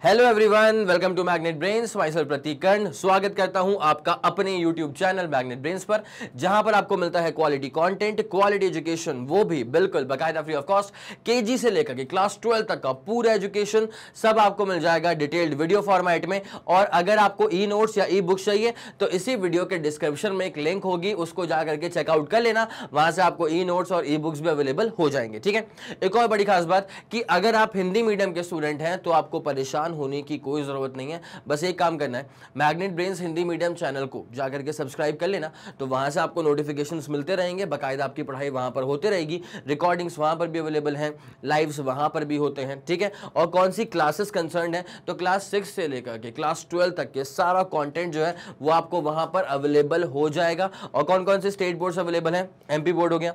Hello everyone, welcome to magnet brains. Myself Prateek Karn स्वागत करता हूं आपका अपने यूट्यूब चैनल मैग्नेट ब्रेन्स पर, जहां पर आपको मिलता है क्वालिटी कंटेंट, क्वालिटी एजुकेशन, वो भी बिल्कुल बाकायदा फ्री ऑफ कॉस्ट। केजी से लेकर के क्लास 12 तक का पूरा एजुकेशन सब आपको मिल जाएगा डिटेल्ड वीडियो फॉर्मेट में। और अगर आपको ई नोट्स या ई बुक्स चाहिए तो इसी वीडियो के डिस्क्रिप्शन में एक लिंक होगी, उसको जाकर के चेकआउट कर लेना। वहां से आपको ई नोट्स और ई बुक्स भी अवेलेबल हो जाएंगे। ठीक है, एक और बड़ी खास बात कि अगर आप हिंदी मीडियम के स्टूडेंट हैं तो आपको परेशान होने की कोई जरूरत नहीं है। बस एक काम करना है, magnet brains Hindi medium channel को जाकर के सब्सक्राइब कर लेना, तो वहां से आपको नोटिफिकेशंस मिलते रहेंगे। बाकायदा आपकी पढ़ाई वहां पर होती रहेगी, रिकॉर्डिंग्स वहां पर भी अवेलेबल हैं, लाइव्स वहां पर भी होते हैं। ठीक है, और कौन सी क्लासेस कंसर्न है तो क्लास 6 से लेकर के क्लास 12 तक के सारा कंटेंट जो है वो आपको वहां पर अवेलेबल हो जाएगा। और कौन कौन से स्टेट बोर्ड्स अवेलेबल हैं? एमपी बोर्ड हो गया,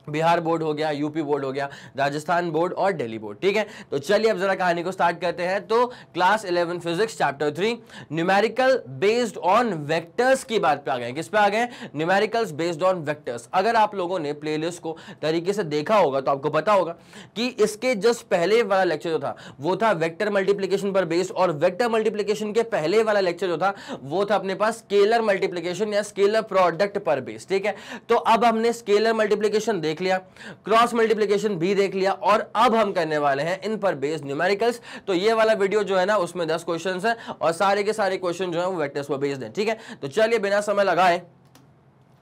बिहार बोर्ड हो गया, यूपी बोर्ड हो गया, राजस्थान बोर्ड और दिल्ली बोर्ड। ठीक है, तो चलिए अब जरा कहानी को स्टार्ट करते हैं। तो class 11 physics chapter 3 numerical based on vectors की बात पे आ गए। किस पे आ गए? Numericals based on vectors. अगर आप लोगों ने प्लेलिस्ट को तरीके से देखा होगा तो आपको पता होगा कि इसके जस्ट पहले वाला लेक्चर जो था वो था वेक्टर मल्टीप्लीकेशन पर बेस्ड, और वेक्टर मल्टीप्लीकेशन के पहले वाला लेक्चर जो था वो था अपने पास स्केलर मल्टीप्लीकेशन या स्केलर प्रोडक्ट पर बेस्ड। ठीक है, तो अब हमने स्केलर मल्टीप्लीकेशन देख लिया, क्रॉस मल्टीप्लिकेशन भी देख लिया, और अब हम करने वाले हैं इन पर बेस्ड न्यूमेरिकल्स। तो ये वाला वीडियो जो है ना उसमें 10 क्वेश्चंस हैं और सारे के सारे क्वेश्चन जो है वो वेक्टर्स पर बेस्ड हैं। ठीक है, तो चलिए बिना समय लगाए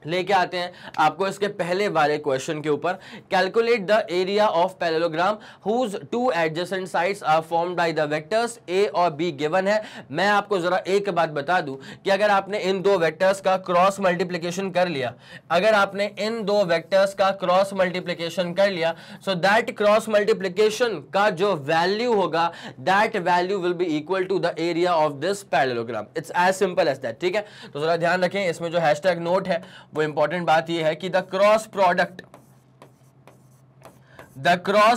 लेके आते हैं आपको इसके पहले वाले क्वेश्चन के ऊपर। Calculate the area of parallelogram whose two adjacent sides are formed by the vectors A और बी गिवन है। मैं आपको जरा एक बात बता दूं कि अगर आपने इन दो वेक्टर्स का क्रॉस मल्टीप्लिकेशन कर लिया, अगर आपने इन दो वेक्टर्स का क्रॉस मल्टीप्लिकेशन कर लिया, सो दैट क्रॉस मल्टीप्लिकेशन का जो वैल्यू होगा that value will be equal to the area of this parallelogram. It's as simple as that. ठीक है, तो जरा ध्यान रखें, इसमें जो हैशटैग नोट है वो इंपॉर्टेंट बात यह है कि the cross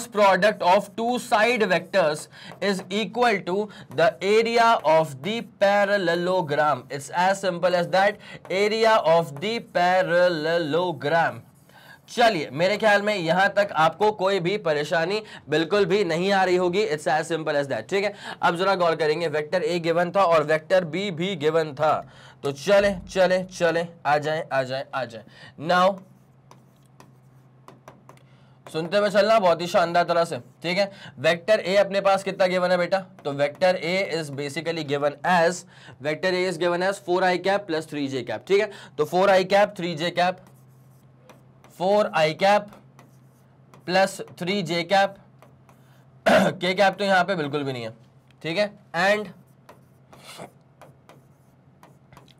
product of two side vectors is equal to the area of the parallelogram. It's as simple as that, area of the parallelogram. चलिए, मेरे ख्याल में यहां तक आपको कोई भी परेशानी बिल्कुल भी नहीं आ रही होगी। It's as simple as that. ठीक है, अब जरा गौर करेंगे, वेक्टर ए गिवन था और वेक्टर बी भी गिवन था, तो चले चले चले आ जाए। नाउ सुनते हुए चलना बहुत ही शानदार तरह से। ठीक है, वेक्टर ए अपने पास कितना गिवन है बेटा? तो vector A is basically given as 4i cap plus 3j cap. ठीक है, तो 4i cap 3j cap, 4i cap plus 3j cap, k cap तो यहां पे बिल्कुल भी नहीं है। ठीक है, एंड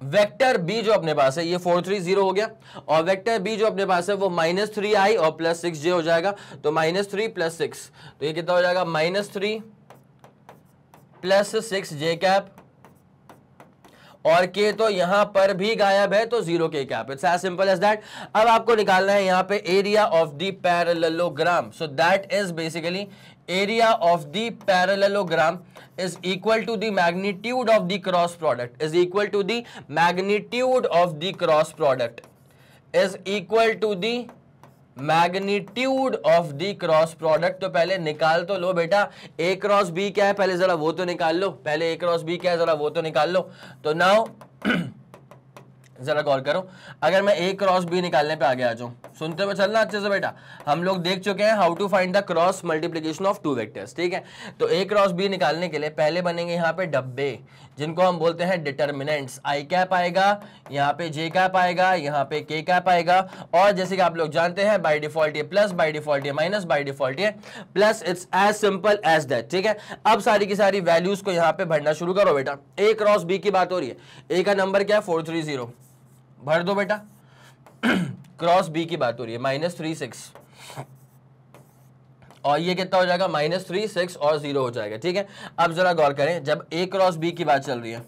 वेक्टर बी जो अपने पास है ये 430 हो गया, और वेक्टर बी जो अपने पास है वो -3i और प्लस 6j हो जाएगा। तो -3 प्लस 6, तो ये कितना हो जाएगा? -3 प्लस 6j कैप, और के तो यहां पर भी गायब है तो 0k cap. It's as simple as that. अब आपको निकालना है यहां पे area of the parallelogram. So that is basically area of the parallelogram is equal to the magnitude of the cross product, is equal to the magnitude of the cross product, is equal to the magnitude of the cross product. तो पहले निकाल तो लो बेटा, ए cross B क्या है पहले जरा वो तो निकाल लो, पहले ए क्रॉस बी क्या है जरा वो तो निकाल लो। तो नाउ जरा गौर करो, अगर मैं ए क्रॉस बी निकालने पे आगे आ जाऊं, सुनते हुए चलना अच्छे से बेटा। हम लोग देख चुके हैं how to find the cross multiplication of two vectors. ठीक है, तो ए क्रॉस बी निकालने के लिए पहले बनेंगे यहाँ पे डब्बे, जिनको हम बोलते हैं डिटर्मिनेंट्स। आई कैप आएगा, यहाँ पे जे कैप आएगा, यहाँ पे के कैप आएगा, और जैसे कि आप लोग जानते हैं बाय डिफॉल्ट ये प्लस, बाय डिफॉल्ट ये माइनस, बाय डिफॉल्ट ये plus. It's as simple as that. ठीक है, अब सारी की सारी वैल्यूज को यहाँ पे भरना शुरू करो बेटा। ए क्रॉस बी की बात हो रही है, ए का नंबर क्या है? 430, भर दो बेटा। क्रॉस बी की बात हो रही है, -36, और ये कितना हो जाएगा? -3, 6 और 0 हो जाएगा। ठीक है, अब जरा गौर करें, जब ए क्रॉस बी की बात चल रही है,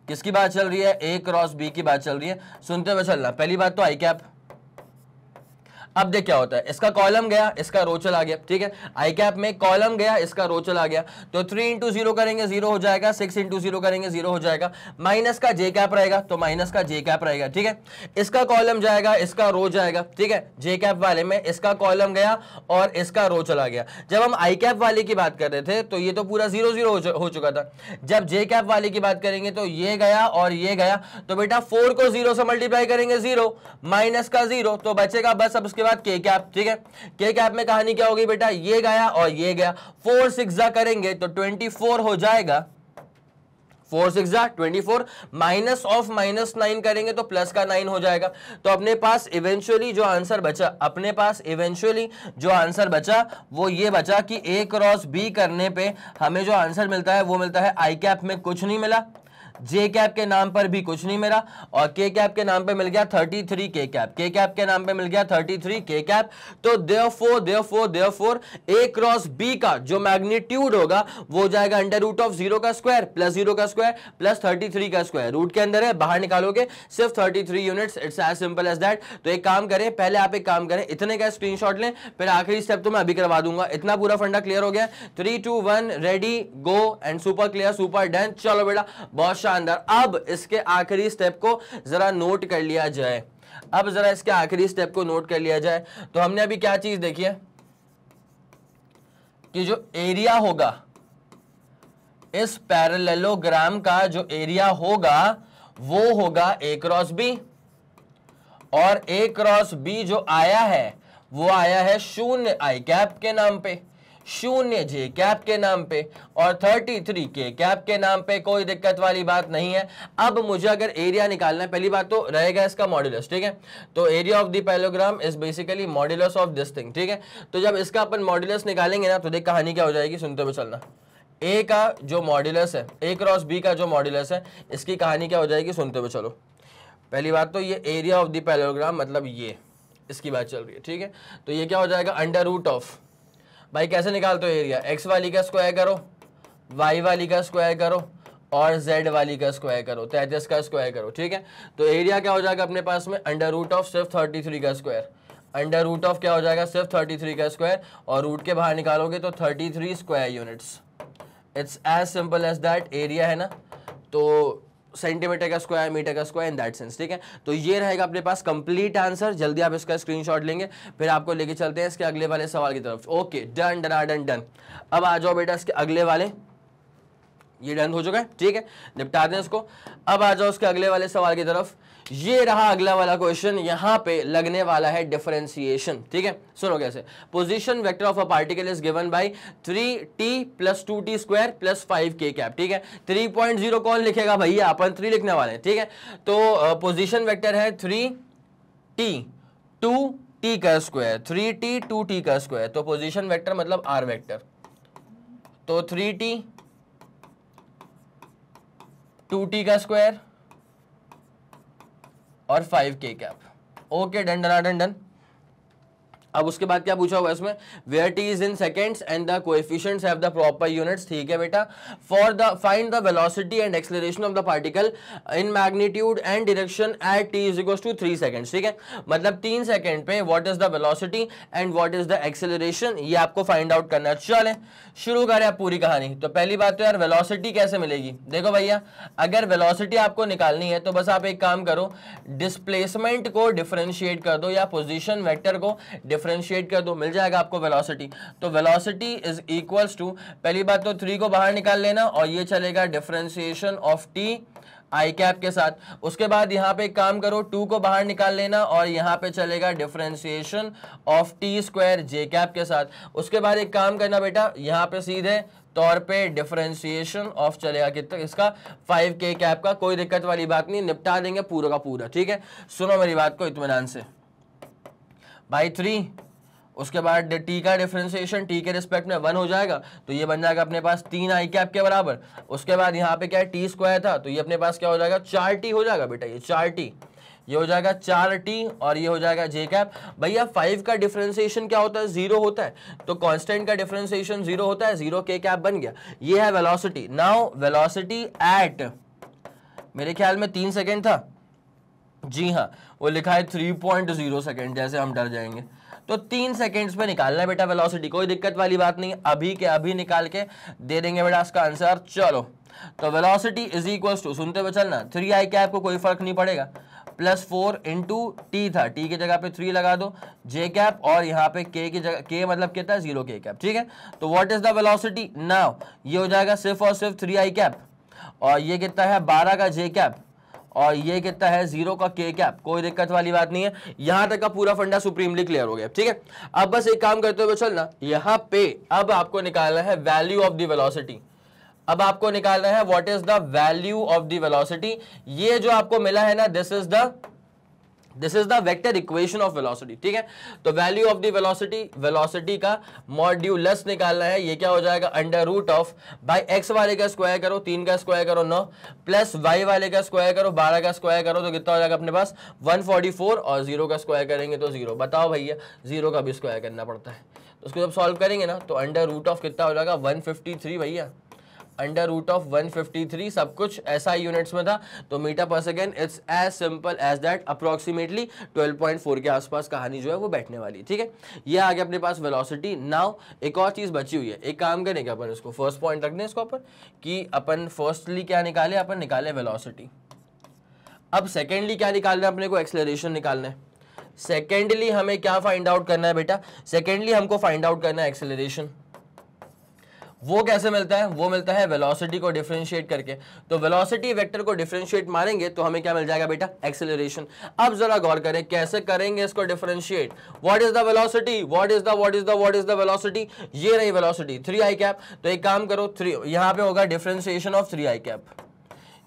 किसकी बात चल रही है? ए क्रॉस बी की बात चल रही है। सुनते हुए चलना, पहली बात तो आई कैप। अब देख क्या होता है, इसका कॉलम गया, इसका रो चला गया, ठीक है। आई कैप में कॉलम गया, इसका रो चला गया, तो 3 इंटू 0 करेंगे 0 हो जाएगा, 6 इंटू 0 करेंगे 0 हो जाएगा, माइनस का जे कैप रहेगा तो माइनस का जे कैप रहेगा, ठीक है। इसका कॉलम जाएगा, इसका रो जाएगा, ठीक है। जे कैप वाले में इसका कॉलम गया और इसका रो चला गया। जब हम आई कैप वाले की बात कर रहे थे तो ये तो पूरा 0 0 हो चुका था। जब जे कैप वाले की बात करेंगे तो ये गया और ये गया, तो बेटा 4 को 0 से मल्टीप्लाई करेंगे 0, माइनस का 0 तो बचेगा बस अब उसके बाद के कैप, ठीक है। के कैप में कहानी क्या होगी बेटा, ये गया और ये गया, 4 6 करेंगे तो 24 हो जाएगा, 4 6 24, माइनस ऑफ -9 करेंगे तो प्लस का 9 हो जाएगा। तो अपने पास इवेंचुअली जो आंसर बचा, अपने पास इवेंचुअली जो आंसर बचा वो ये बचा कि A क्रॉस B करने पे हमें जो आंसर मिलता है वो मिलता है आई कैप में कुछ नहीं मिला, जे कैप के नाम पर भी कुछ नहीं मिला, और के कैप के नाम पे मिल गया 33 के कैप, के कैप के नाम पे मिल गया 33 के कैप। तो देयरफॉर ए क्रॉस बी का जो मैग्नीट्यूड होगा वो जाएगा अंडर रूट ऑफ 0 का स्क्वायर प्लस 0 का स्क्वायर प्लस 33 का स्क्वायर। रूट के अंदर है, बाहर निकालोगे सिर्फ 33 units, it's as simple as that. तो एक काम करें, पहले आप एक काम करें, इतने का स्क्रीनशॉट लें, फिर आखिरी स्टेप तो मैं अभी करवा दूंगा। इतना पूरा फंडा क्लियर हो गया, 3 2 1 ready go and super clear, super done. चलो बेटा बहुत शानदार। अब इसके आखिरी स्टेप को जरा नोट कर लिया जाए, अब जरा इसके आखिरी स्टेप को नोट कर लिया जाए। तो हमने अभी क्या चीज देखी है कि जो एरिया होगा इस पैरेललोग्राम का, जो एरिया होगा वो होगा ए क्रॉस बी, और ए क्रॉस बी जो आया है वो आया है 0 आई कैप के नाम पे, 0 जे कैप के नाम पे और 33 के कैप के नाम पे। कोई दिक्कत वाली बात नहीं है। अब मुझे अगर एरिया निकालना है, पहली बात तो रहेगा इसका मॉड्यूलस, ठीक है। तो area of the parallelogram is basically modulus of this thing, ठीक है। तो जब इसका अपन मॉड्यूलस निकालेंगे ना तो देख कहानी क्या हो जाएगी, सुनते हुए चलना। ए का जो मॉड्यूलस है, ए क्रॉस बी का जो मॉड्यूलस है, इसकी कहानी क्या हो जाएगी, सुनते हुए चलो। पहली बात तो ये एरिया ऑफ द पैरेललोग्राम मतलब ये इसकी बात चल रही है, ठीक है। तो ये क्या हो जाएगा, अंडर रूट ऑफ, भाई कैसे निकालते हो एरिया, एक्स वाली का स्क्वायर करो, वाई वाली का स्क्वायर करो और जेड वाली का स्क्वायर करो, 33 का स्क्वायर करो, ठीक है। तो एरिया क्या हो जाएगा अपने पास में, अंडर रूट ऑफ सिर्फ 33 का स्क्वायर, अंडर रूट ऑफ क्या हो जाएगा सिर्फ 33 का स्क्वायर, और रूट के बाहर निकालोगे तो 33 square units. It's as simple as that. Area है ना, तो सेंटीमीटर का स्क्वायर, मीटर का स्क्वायर इन दैट सेंस, ठीक है। तो ये रहेगा अपने पास कंप्लीट आंसर। जल्दी आप इसका स्क्रीनशॉट लेंगे, फिर आपको लेके चलते हैं इसके अगले वाले सवाल की तरफ। Okay done done done done. अब आ जाओ बेटा इसके अगले वाले, ये डन हो चुका है, ठीक है, निपटा दें इसको। अब आ जाओ उसके अगले वाले सवाल की तरफ। ये रहा अगला वाला क्वेश्चन, यहां पे लगने वाला है डिफरेंशिएशन, ठीक है। सुनो कैसे, position vector of a particle is given by 3t + 2t square + 5k cap, ठीक है। 3.0 कौन लिखेगा भैया, अपन 3 लिखने वाले हैं, ठीक है। तो पोजीशन वेक्टर है 3t 2t का स्क्वायर, 3t 2t का स्क्वायर। तो पोजीशन वेक्टर मतलब r वेक्टर, तो 3t 2t का स्क्वायर और 5k cap. Okay done done done done. अब उसके बाद क्या पूछा हुआ इसमें, where T is in seconds and the coefficients have the proper units, ठीक है बेटा। For the find the velocity and acceleration of the particle in magnitude and direction at T is equals to 3 seconds, ठीक है। मतलब 3 second पे what is the velocity and what is the acceleration, ये आपको find out करना है। चलें शुरू करें आप पूरी कहानी। तो पहली बात तो यार वेलोसिटी कैसे मिलेगी, देखो भैया अगर वेलोसिटी आपको निकालनी है तो बस आप एक काम करो, डिस्प्लेसमेंट को डिफरेंशिएट कर दो या पोजीशन वेक्टर को डिफरेंशिएट कर दो, मिल जाएगा आपको वेलोसिटी। तो वेलोसिटी इज इक्वल्स टू, पहली बात तो 3 को बाहर निकाल लेना और ये चलेगा differentiation of T I cap के साथ। उसके बाद यहाँ पे एक काम करो, 2 को बाहर निकाल लेना और यहाँ पे चलेगा differentiation of T square J cap के साथ। उसके बाद एक काम करना बेटा, यहाँ पे सीधे तौर पे डिफरेंशिएशन ऑफ चलेगा कितना, इसका 5k कैप का। कोई दिक्कत वाली बात नहीं, निपटा देंगे पूरा का पूरा, ठीक है। सुनो मेरी बात को इत्मीनान से भाई 3, उसके बाद टी का डिफरेंशिएशन टी के रिस्पेक्ट में 1 हो जाएगा, तो ये बन जाएगा अपने पास 3 आई कैप के बराबर। उसके बाद यहाँ पे क्या है, टी स्क्वायर था, तो ये अपने पास क्या हो जाएगा 4t हो जाएगा बेटा, ये 4t, ये हो जाएगा 4t और ये हो जाएगा जे कैप। भैया 5 का डिफरेंशिएशन क्या होता है, 0 होता है, तो कांस्टेंट का डिफरेंशिएशन 0 होता है, 0 के कैप बन गया। ये है वेलोसिटी। नाउ वेलोसिटी एट, मेरे ख्याल में 3 सेकेंड था, जी हाँ वो लिखा है 3.0 सेकेंड, जैसे हम डर जाएंगे। तो 3 सेकेंड्स में निकालना है बेटा वेलोसिटी, कोई दिक्कत वाली बात नहीं, अभी के अभी निकाल के दे देंगे बेटा इसका आंसर। चलो तो वेलोसिटी इज इक्वल्स टू, सुनते हुए चलना, 3i कैप को कोई फर्क नहीं पड़ेगा, प्लस 4 इंटू टी था, टी की जगह पे 3 लगा दो, जे कैप और यहाँ पे के की जगह, के मतलब कितना है 0 के कैप, ठीक है। तो what is the velocity now, ये हो जाएगा सिर्फ और सिर्फ 3i कैप, और ये कितना है 12 का जे कैप, और ये कितना है 0 का के कैप, कोई दिक्कत वाली बात नहीं है। यहां तक का पूरा फंडा सुप्रीमली क्लियर हो गया, ठीक है। अब बस एक काम करते हुए चलना, यहां पे अब आपको निकालना है वैल्यू ऑफ द वेलोसिटी, अब आपको निकालना है what is the value of the velocity. ये जो आपको मिला है ना, this is the vector equation of velocity, ठीक है। तो value of the velocity, velocity का मॉड्यूलस निकालना है, ये क्या हो जाएगा under root of, by x वाले का स्क्वायर करो, 3 का स्क्वायर करो 9, प्लस वाई वाले का स्क्वायर करो 12 का स्क्वायर करो, तो कितना हो जाएगा अपने पास 144, और 0 का स्क्वायर करेंगे तो 0। बताओ भैया 0 का भी स्क्वायर करना पड़ता है, तो उसको जब सॉल्व करेंगे ना तो अंडर रूट ऑफ कितना हो जाएगा 153 भैया, अंडर रूट ऑफ 153, सब कुछ ऐसा यूनिट्स में था, तो मीटर पर second, it's as simple as that, approximately 12.4 के आसपास कहानी जो है वो बैठने वाली, ठीक है। ये आ गया अपने पास वेलोसिटी। नाउ एक और चीज बची हुई है, एक काम करेंगे अपन, इसको फर्स्ट पॉइंट रखने इसको अपन, कि अपन फर्स्टली क्या निकाले, अपन निकाले वेलोसिटी। अब सेकेंडली क्या निकालना है अपने को, एक्सेलरेशन निकालना है। सेकेंडली हमें क्या फाइंड आउट करना है बेटा, सेकेंडली हमको फाइंड आउट करना है एक्सेलरेशन। वो कैसे मिलता है, वो मिलता है वेलोसिटी को डिफरेंशिएट करके। तो वेलोसिटी वेक्टर को डिफरेंशिएट मारेंगे तो हमें क्या मिल जाएगा बेटा, एक्सेलरेशन। अब जरा गौर करें कैसे करेंगे इसको differentiate. What is the velocity, what is the velocity, ये रही वेलोसिटी 3i कैप। तो एक काम करो, 3 यहां पे होगा डिफरेंशिएशन ऑफ 3i कैप,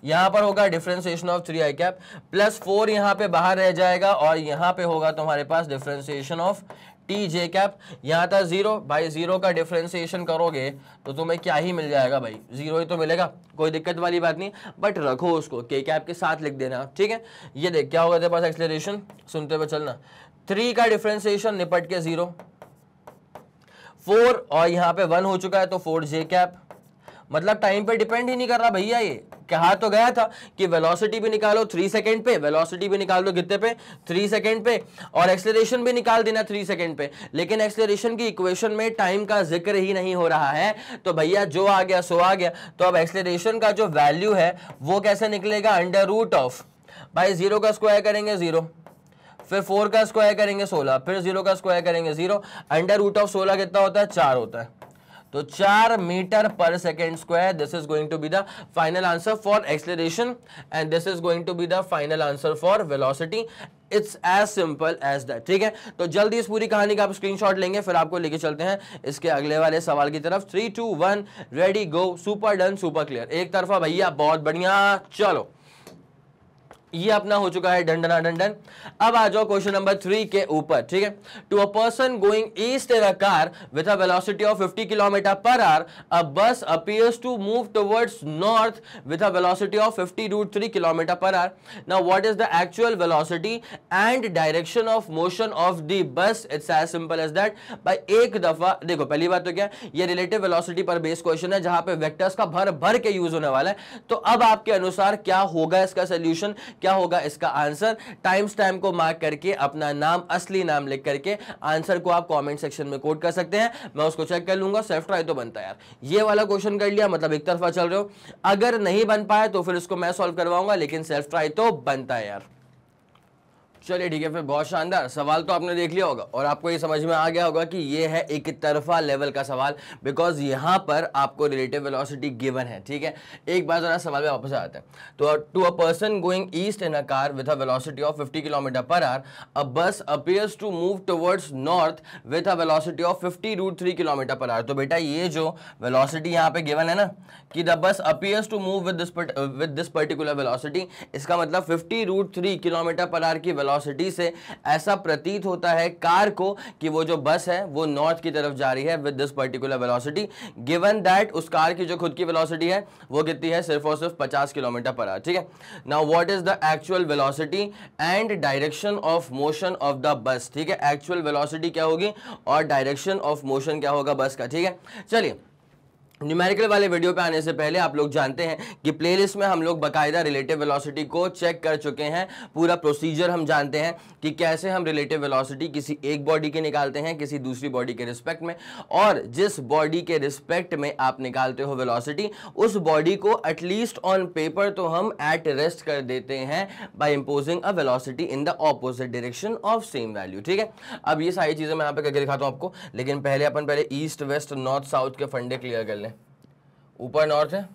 यहां पर होगा differentiation of 3i cap, plus 4 यहां पे बाहर रह जाएगा, और यहां पे होगा तुम्हारे पास differentiation of T J cap. यहां था 0, भाई 0 का डिफरेंशिएशन करोगे तो तुम्हें क्या ही मिल जाएगा भाई, 0 ही तो मिलेगा, कोई दिक्कत वाली बात नहीं, बट रखो उसको के कैप के साथ लिख देना, ठीक है। ये देख क्या होगा तेरे पास एक्सेलरेशन, सुनते हुए चलना, 3 का डिफरेंशिएशन निपट के 0, 4 और यहां पे 1 हो चुका है तो 4 जे कैप, मतलब टाइम पे डिपेंड ही नहीं कर रहा भैया। ये कहा तो गया था कि वेलोसिटी भी निकालो 3 सेकंड पे, वेलोसिटी भी निकाल दो कितने पे 3 सेकंड पे, और एक्सेलरेशन भी निकाल देना 3 सेकंड पे, लेकिन एक्सेलरेशन की इक्वेशन में टाइम का जिक्र ही नहीं हो रहा है, तो भैया जो आ गया सो आ गया। तो अब एक्सेलरेशन का जो वैल्यू है वो कैसे निकलेगा, अंडर रूट ऑफ, भाई 0 का स्क्वायर करेंगे 0, फिर 4 का स्क्वायर करेंगे 16, फिर 0 का स्क्वायर करेंगे 0, अंडर रूट ऑफ 16 कितना होता है 4 होता है, तो 4 मीटर पर second square. This is going to be the final answer for acceleration, and this is going to be the final answer for velocity. It's as simple as that, ठीक है। तो जल्दी इस पूरी कहानी का आप स्क्रीनशॉट लेंगे, फिर आपको लेके चलते हैं इसके अगले वाले सवाल की तरफ। 3 2 1 रेडी गो, सुपर डन सुपर क्लियर, एक तरफा भैया, बहुत बढ़िया। चलो ये अपना हो चुका है डंडना डंडन। अब आ जाओ क्वेश्चन नंबर 3 के ऊपर, ठीक है। To a person going east in a car with a velocity of 50 kilometre per hour, a bus appears to move towards north with a velocity of 50√3 kilometre per hour. Now what is the actual velocity and direction of motion of the bus. It's as simple as that. भाई एक दफा देखो, पहली बात तो क्या, ये relative velocity पर बेस्ड क्वेश्चन है जहां पे वेक्टर्स का भर भर के यूज होने वाला है। तो अब आपके अनुसार क्या होगा इसका सोल्यूशन, क्या होगा इसका आंसर, टाइम स्टैम्प को मार्क करके अपना नाम, असली नाम लिख करके आंसर को आप कमेंट सेक्शन में कोट कर सकते हैं, मैं उसको चेक कर लूंगा। सेल्फ ट्राई तो बनता है यार, ये वाला क्वेश्चन कर लिया मतलब एक तरफा चल रहे हो, अगर नहीं बन पाए तो फिर इसको मैं सॉल्व करवाऊंगा, लेकिन सेल्फ ट्राई तो बनता है यार। चलिए ठीक है, फिर बहुत शानदार सवाल तो आपने देख लिया होगा और आपको ये समझ में आ गया होगा कि ये है एक तरफा लेवल का सवाल, बिकॉज यहां पर आपको रिलेटिव वेलोसिटी गिवन है, ठीक है। एक बार जरा सवाल में वापस आते हैं। तो to a person going east in a car with a velocity of 50 kilometre per hour, a bus appears to move towards north with a velocity of 50√3 kilometre per hour. तो बेटा ये जो वेलोसिटी यहाँ पे गिवन है ना, कि the bus appears to move with this particular velocity, इसका मतलब 50√3 किलोमीटर पर आवर की वेलोसिटी से ऐसा प्रतीत होता है कार को कि वो जो बस है वो नॉर्थ की तरफ जा रही है with this particular velocity, given that उस कार की जो खुद की वेलोसिटी है वो कितनी है, सिर्फ और सिर्फ 50 किलोमीटर पर आवर, ठीक है। Now what is the actual velocity and direction of motion of the बस, ठीक है। एक्चुअल वेलोसिटी क्या होगी और डायरेक्शन ऑफ मोशन क्या होगा बस का, ठीक है। चलिए न्यूमेरिकल वाले वीडियो पे आने से पहले आप लोग जानते हैं कि प्लेलिस्ट में हम लोग बकायदा रिलेटिव वेलोसिटी को चेक कर चुके हैं। पूरा प्रोसीजर हम जानते हैं कि कैसे हम रिलेटिव वेलोसिटी किसी एक बॉडी के निकालते हैं किसी दूसरी बॉडी के रिस्पेक्ट में, और जिस बॉडी के रिस्पेक्ट में आप निकालते हो वेलोसिटी, उस बॉडी को एटलीस्ट ऑन पेपर तो हम एट रेस्ट कर देते हैं by imposing a velocity in the opposite direction of same value. ठीक है, अब ये सारी चीजें मैं यहाँ पे करके दिखाता हूँ आपको, लेकिन पहले ईस्ट वेस्ट नॉर्थ साउथ के फंडे क्लियर कर लें। ऊपर नॉर्थ है,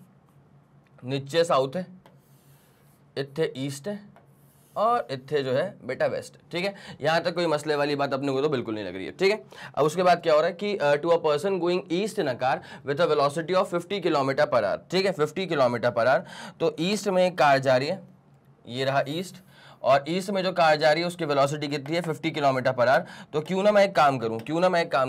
नीचे साउथ है, इत्थे ईस्ट है और इत्थे जो है बेटा वेस्ट। ठीक है, यहां तक कोई मसले वाली बात अपने को तो बिल्कुल नहीं लग रही है। ठीक है, अब उसके बाद क्या हो रहा है कि to a person going east in a car with a velocity of 50 kilometre per hour. ठीक है, 50 किलोमीटर पर आवर। तो ईस्ट में एक कार जा रही है, ये रहा ईस्ट, और ईस्ट में जो कार जा रही है उसकी वेलोसिटी कितनी है, 50 किलोमीटर पर आवर। तो क्यों ना मैं एक काम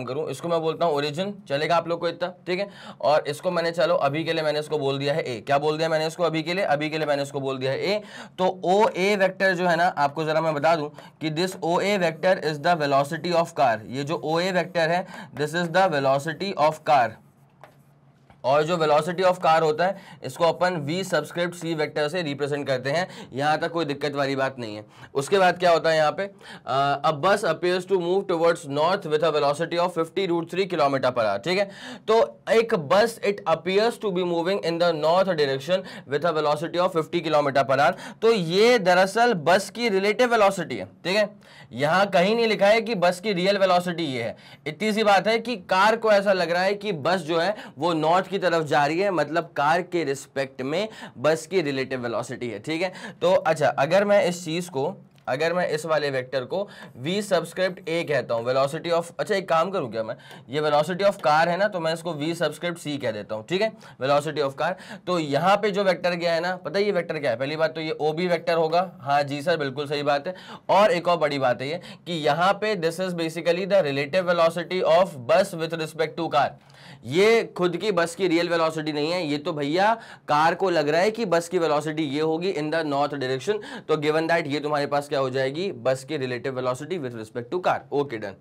करूं, इसको मैं बोलता हूं ओरिजिन, चलेगा आप लोग को इतना। ठीक है, और इसको मैंने, चलो अभी के लिए मैंने इसको बोल दिया है ए। क्या बोल दिया मैंने इसको अभी के लिए मैंने इसको बोल दिया है ए। तो ओ ए वेक्टर जो है ना, आपको जरा मैं बता दूं कि this O A vector is the velocity of car. ये जो ओ ए वेक्टर है this is the velocity of car, और जो वेलोसिटी ऑफ कार होता है इसको अपन v सबस्क्रिप्ट c वेक्टर से रिप्रेजेंट करते हैं। यहां तक कोई दिक्कत वाली बात नहीं है। उसके बाद क्या होता है यहाँ पे, a bus appears to move towards north with a velocity of 50√3 kilometre per hour. ठीक है, तो एक bus it appears to be moving in the north direction with a velocity of 50 kilometre per hour. तो ये दरअसल बस की relative velocity है। ठीक है, यहां कहीं नहीं लिखा है कि बस की रियल वेलोसिटी ये है। इतनी सी बात है कि कार को ऐसा लग रहा है कि बस जो है वो नॉर्थ की तरफ जा रही है, मतलब कार के रिस्पेक्ट में बस की रिलेटिव वेलोसिटी है। ठीक है, तो अच्छा, अगर मैं इस वाले वेक्टर को v सबस्क्रिप्ट a कहता हूं, वेलोसिटी ऑफ, अच्छा एक काम करूं क्या मैं, ये वेलोसिटी ऑफ कार है ना, तो मैं इसको v सबस्क्रिप्ट c कह देता हूं। ठीक है, वेलोसिटी ऑफ कार। तो यहां पे जो वेक्टर गया है ना, पता है ये वेक्टर क्या है? पहली बात तो ये ob वेक्टर होगा। हाँ जी सर, बिल्कुल सही बात है। और एक और बड़ी बात है ये कि यहां पे this is basically the relative velocity of बस विथ रिस्पेक्ट टू कार। ये खुद की बस की रियल वेलोसिटी नहीं है, ये तो भैया कार को लग रहा है कि बस की वेलोसिटी ये होगी इन द नॉर्थ डायरेक्शन। तो गिवन दैट ये तुम्हारे पास क्या हो जाएगी, बस की relative velocity with respect to car. Okay done.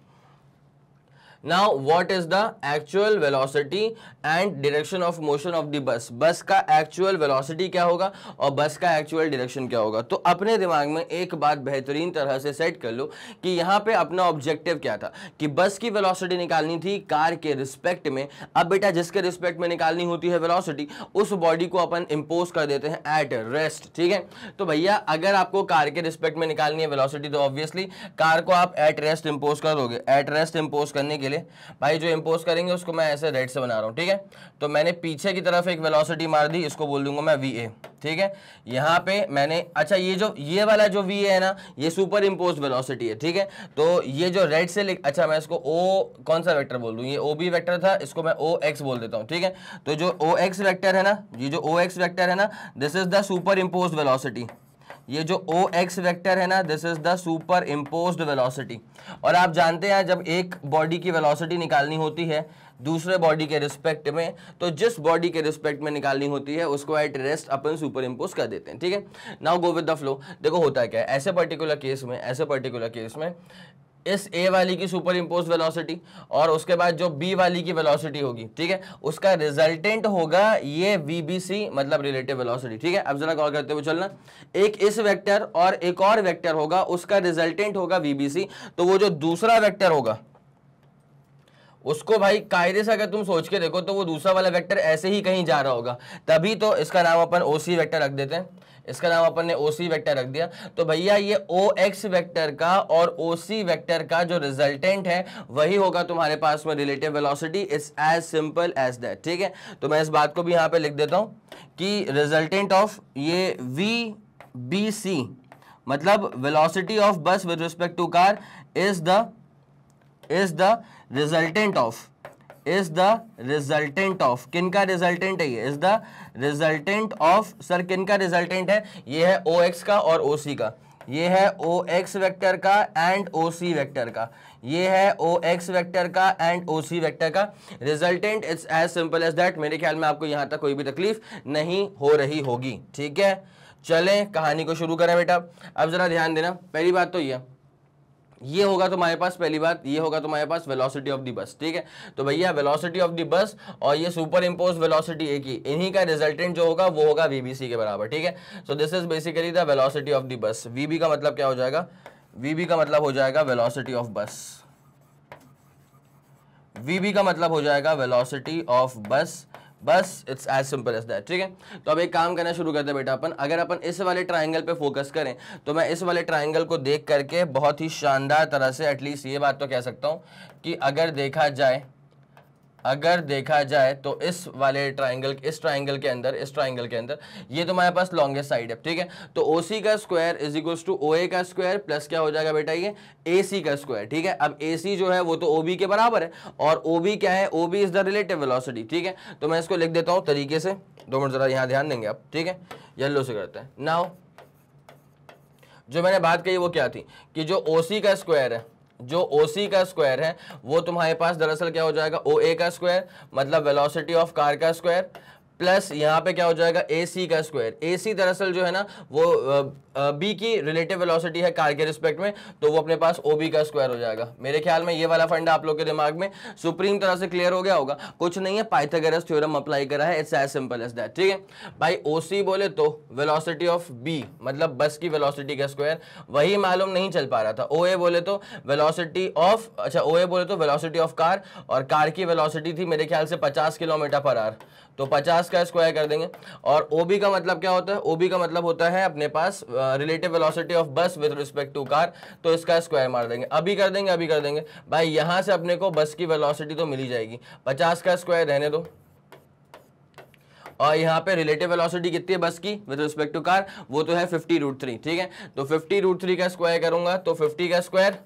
Now what is the actual velocity and direction of motion of the bus? बस का एक्चुअल वेलोसिटी क्या होगा और बस का एक्चुअल डायरेक्शन क्या होगा? तो अपने दिमाग में एक बात बेहतरीन तरह से सेट कर लो कि यहाँ पे अपना ऑब्जेक्टिव क्या था कि बस की वेलोसिटी निकालनी थी कार के रिस्पेक्ट में। अब बेटा जिसके रिस्पेक्ट में निकालनी होती है वेलोसिटी, उस बॉडी को अपन इंपोज कर देते हैं एट रेस्ट। ठीक है, तो भैया अगर आपको कार के रिस्पेक्ट में निकालनी है वेलोसिटी, तो ऑब्वियसली कार को आप एट रेस्ट इंपोज कर दोगे। एट रेस्ट इंपोज करने के लिए भाई जो इंपोज करेंगे उसको मैं ऐसे रेड से बना रहा हूं। ठीक है, तो मैंने पीछे की तरफ एक वेलोसिटी मार दी, इसको बोल दूंगा मैं va। ठीक है, यहां पे मैंने, अच्छा ये वाला जो va है ना, ये सुपर इंपोज वेलोसिटी है। ठीक है, तो ये जो रेड से अच्छा मैं इसको o कौन सा वेक्टर बोल दूं, ये ob वेक्टर था, इसको मैं ox बोल देता हूं। ठीक है, तो जो ox वेक्टर है ना, ये जो ox वेक्टर है ना, this is the super impose velocity. ये जो OX वेक्टर है ना, this is the super imposed velocity. और आप जानते हैं जब एक बॉडी की वेलोसिटी निकालनी होती है दूसरे बॉडी के रिस्पेक्ट में, तो जिस बॉडी के रिस्पेक्ट में निकालनी होती है उसको at rest upon super impose कर देते हैं। ठीक है, now go with the flow. देखो होता है क्या है, ऐसे पर्टिकुलर केस में इस A वाली की सुपर इम्पोज वेलोसिटी और उसके बाद जो B वाली की वेलोसिटी होगी, ठीक है, उसका रिजल्टेंट होगा ये VBC, मतलब रिलेटिव वेलोसिटी। ठीक है, अब जरा गौर करते हुए चलना, एक इस वेक्टर और एक और वेक्टर होगा, उसका रिजल्टेंट होगा VBC। तो वो जो दूसरा वेक्टर होगा उसको भाई कायदे से अगर तुम सोच के देखो तो वो दूसरा वाला वेक्टर ऐसे ही कहीं जा रहा होगा, तभी तो इसका नाम अपन OC वेक्टर रख देते हैं। इसका नाम अपन ने OC वेक्टर रख दिया। तो भैया ये OX वेक्टर का और OC वेक्टर का जो रिजल्टेंट है वही होगा तुम्हारे पास में relative velocity. It's as simple as that. ठीक है, तो मैं इस बात को भी यहाँ पे लिख देता हूँ कि रिजल्टेंट ऑफ ये VBC मतलब velocity of bus with respect to car is the resultant of किनका रिजल्टेंट है, ये is the resultant of, sir किनका रिजल्टेंट है, ये है OX का और OC का, ये है OX वेक्टर का एंड OC वेक्टर का, ये है OX वेक्टर का एंड OC वेक्टर का resultant. It's as simple as that. मेरे ख्याल में आपको यहां तक कोई भी तकलीफ नहीं हो रही होगी। ठीक है, चलें कहानी को शुरू करें बेटा। अब जरा ध्यान देना, पहली बात तो ये ये होगा तुम्हारे पास पहली बात, ये होगा तुम्हारे पास वेलोसिटी ऑफ द बस, ठीक है। तो भैया वेलोसिटी ऑफ द बस और ये सुपर इम्पोज वेलोसिटी एक ही, इन्हीं का रिजल्टेंट जो होगा वो होगा वीबीसी के बराबर, ठीक है। So this is basically the velocity of the bus. VB का मतलब क्या हो जाएगा, वीबी का मतलब हो जाएगा वेलोसिटी ऑफ बस, वीबी का मतलब हो जाएगा velocity of bus, bus it's as simple as that, ठीक है। तो अब एक काम करना शुरू करते हैं बेटा अपन, अगर अपन इस वाले ट्राइंगल पे फोकस करें तो मैं इस वाले ट्राइंगल को देख करके बहुत ही शानदार तरह से एटलीस्ट ये बात तो कह सकता हूं कि अगर देखा जाए तो इस वाले ट्राइंगल, इस ट्राइंगल के अंदर ये तुम्हारे पास लॉन्गेस्ट साइड है, ठीक है। तो OC का square is equals to OA का स्क्वायर प्लस क्या हो जाएगा बेटा ये AC का स्क्वायर, ठीक है। अब AC जो है वो तो OB के बराबर है और OB क्या है, OB is the relative velocity, ठीक है। तो मैं इसको लिख देता हूं तरीके से, 2 मिनट जरा यहां ध्यान देंगे आप, ठीक है। येलो से करते हैं। नाउ जो मैंने बात कही वो क्या थी कि जो OC का स्क्वायर है, जो OC का स्क्वायर है वो तुम्हारे पास दरअसल क्या हो जाएगा, OA का स्क्वायर मतलब वेलोसिटी ऑफ कार का स्क्वायर प्लस यहाँ पे क्या हो जाएगा AC का स्क्वायर। AC दरअसल जो है ना वो B की रिलेटिव वेलोसिटी है कार के रिस्पेक्ट में, तो वो अपने पास OB का स्क्वायर हो जाएगा। मेरे ख्याल में ये वाला फंडा आप लोग के दिमाग में सुप्रीम तरह से क्लियर हो गया होगा। कुछ नहीं है, पाइथागोरस थ्योरम अप्लाई करा है, it's as simple as that, ठीक है भाई। OC बोले तो वेलोसिटी ऑफ B मतलब बस की वेलोसिटी का स्क्वायर, वही मालूम नहीं चल पा रहा था। OA बोले तो वेलोसिटी ऑफ, अच्छा OA बोले तो वेलोसिटी ऑफ कार, और कार की वेलोसिटी थी मेरे ख्याल से 50 किलोमीटर पर आवर, तो 50 का स्क्वायर कर देंगे। और OB का मतलब क्या होता है, OB का मतलब होता है अपने पास relative velocity of bus with respect to car, तो इसका स्क्वायर मार देंगे। अभी कर देंगे भाई, यहां से अपने को बस की वेलोसिटी तो मिल ही जाएगी, 50 का स्क्वायर रहने दो, और यहाँ पे रिलेटिव वेलोसिटी कितनी है बस की विद रिस्पेक्ट टू कार, वो तो है 50√3, ठीक है। तो 50√3 का स्क्वायर करूंगा तो 50 का स्क्वायर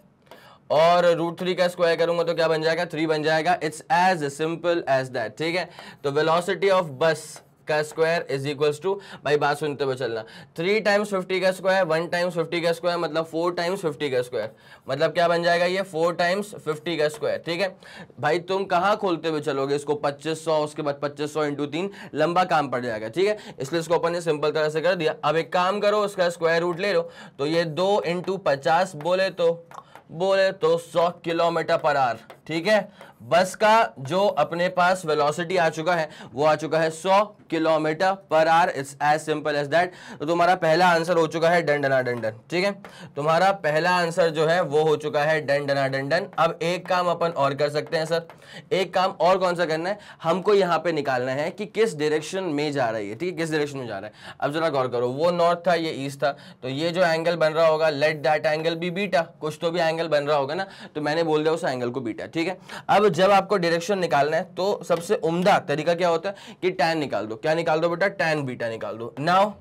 और √3 का स्क्वायर करूंगा तो क्या बन जाएगा, 3 बन जाएगा। It's as simple as that, ठीक है। तो वेलोसिटी ऑफ बस का स्क्वायर इज इक्वल्स टू, भाई बात सुनते हुए चलना, 3 टाइम्स 50 का स्क्वायर, 1 टाइम्स 50 का स्क्वायर मतलब 4 टाइम्स 50 का स्क्वायर, मतलब क्या बन जाएगा ये 4 टाइम्स 50 का स्क्वायर, ठीक है भाई। तुम कहाँ खोलते हुए चलोगे इसको, 2500 उसके बाद 2500 इंटू 3, लंबा काम पड़ जाएगा, ठीक है। इसलिए इसको अपन ने सिंपल तरह से कर दिया। अब एक काम करो, उसका स्क्वायर रूट ले लो, तो ये 2 इंटू 50 बोले तो 100 किलोमीटर पर आवर, ठीक है। बस का जो अपने पास वेलोसिटी आ चुका है वो आ चुका है 100 kilometre per hour, it's as simple as that. तो तुम्हारा पहला आंसर हो चुका है डन डना डन डन, ठीक है। तुम्हारा पहला आंसर जो है वो हो चुका है डन डना डन डन। अब एक काम अपन और कर सकते हैं सर, एक काम और कौन सा करना है, हमको यहाँ पे निकालना है कि किस डायरेक्शन में जा रही है, ठीक है, किस डायरेक्शन में जा रहा है। अब जरा गौर करो, वो नॉर्थ था, ये ईस्ट था, तो ये जो एंगल बन रहा होगा let that angle be beta, कुछ तो भी एंगल बन रहा होगा ना, तो मैंने बोल दिया उस एंगल को बीटा, ठीक है। अब जब आपको डायरेक्शन निकालना है तो सबसे उम्दा तरीका क्या होता है कि tan निकाल दो। क्या निकाल दो बेटा, tan बीटा निकाल दो। नाउ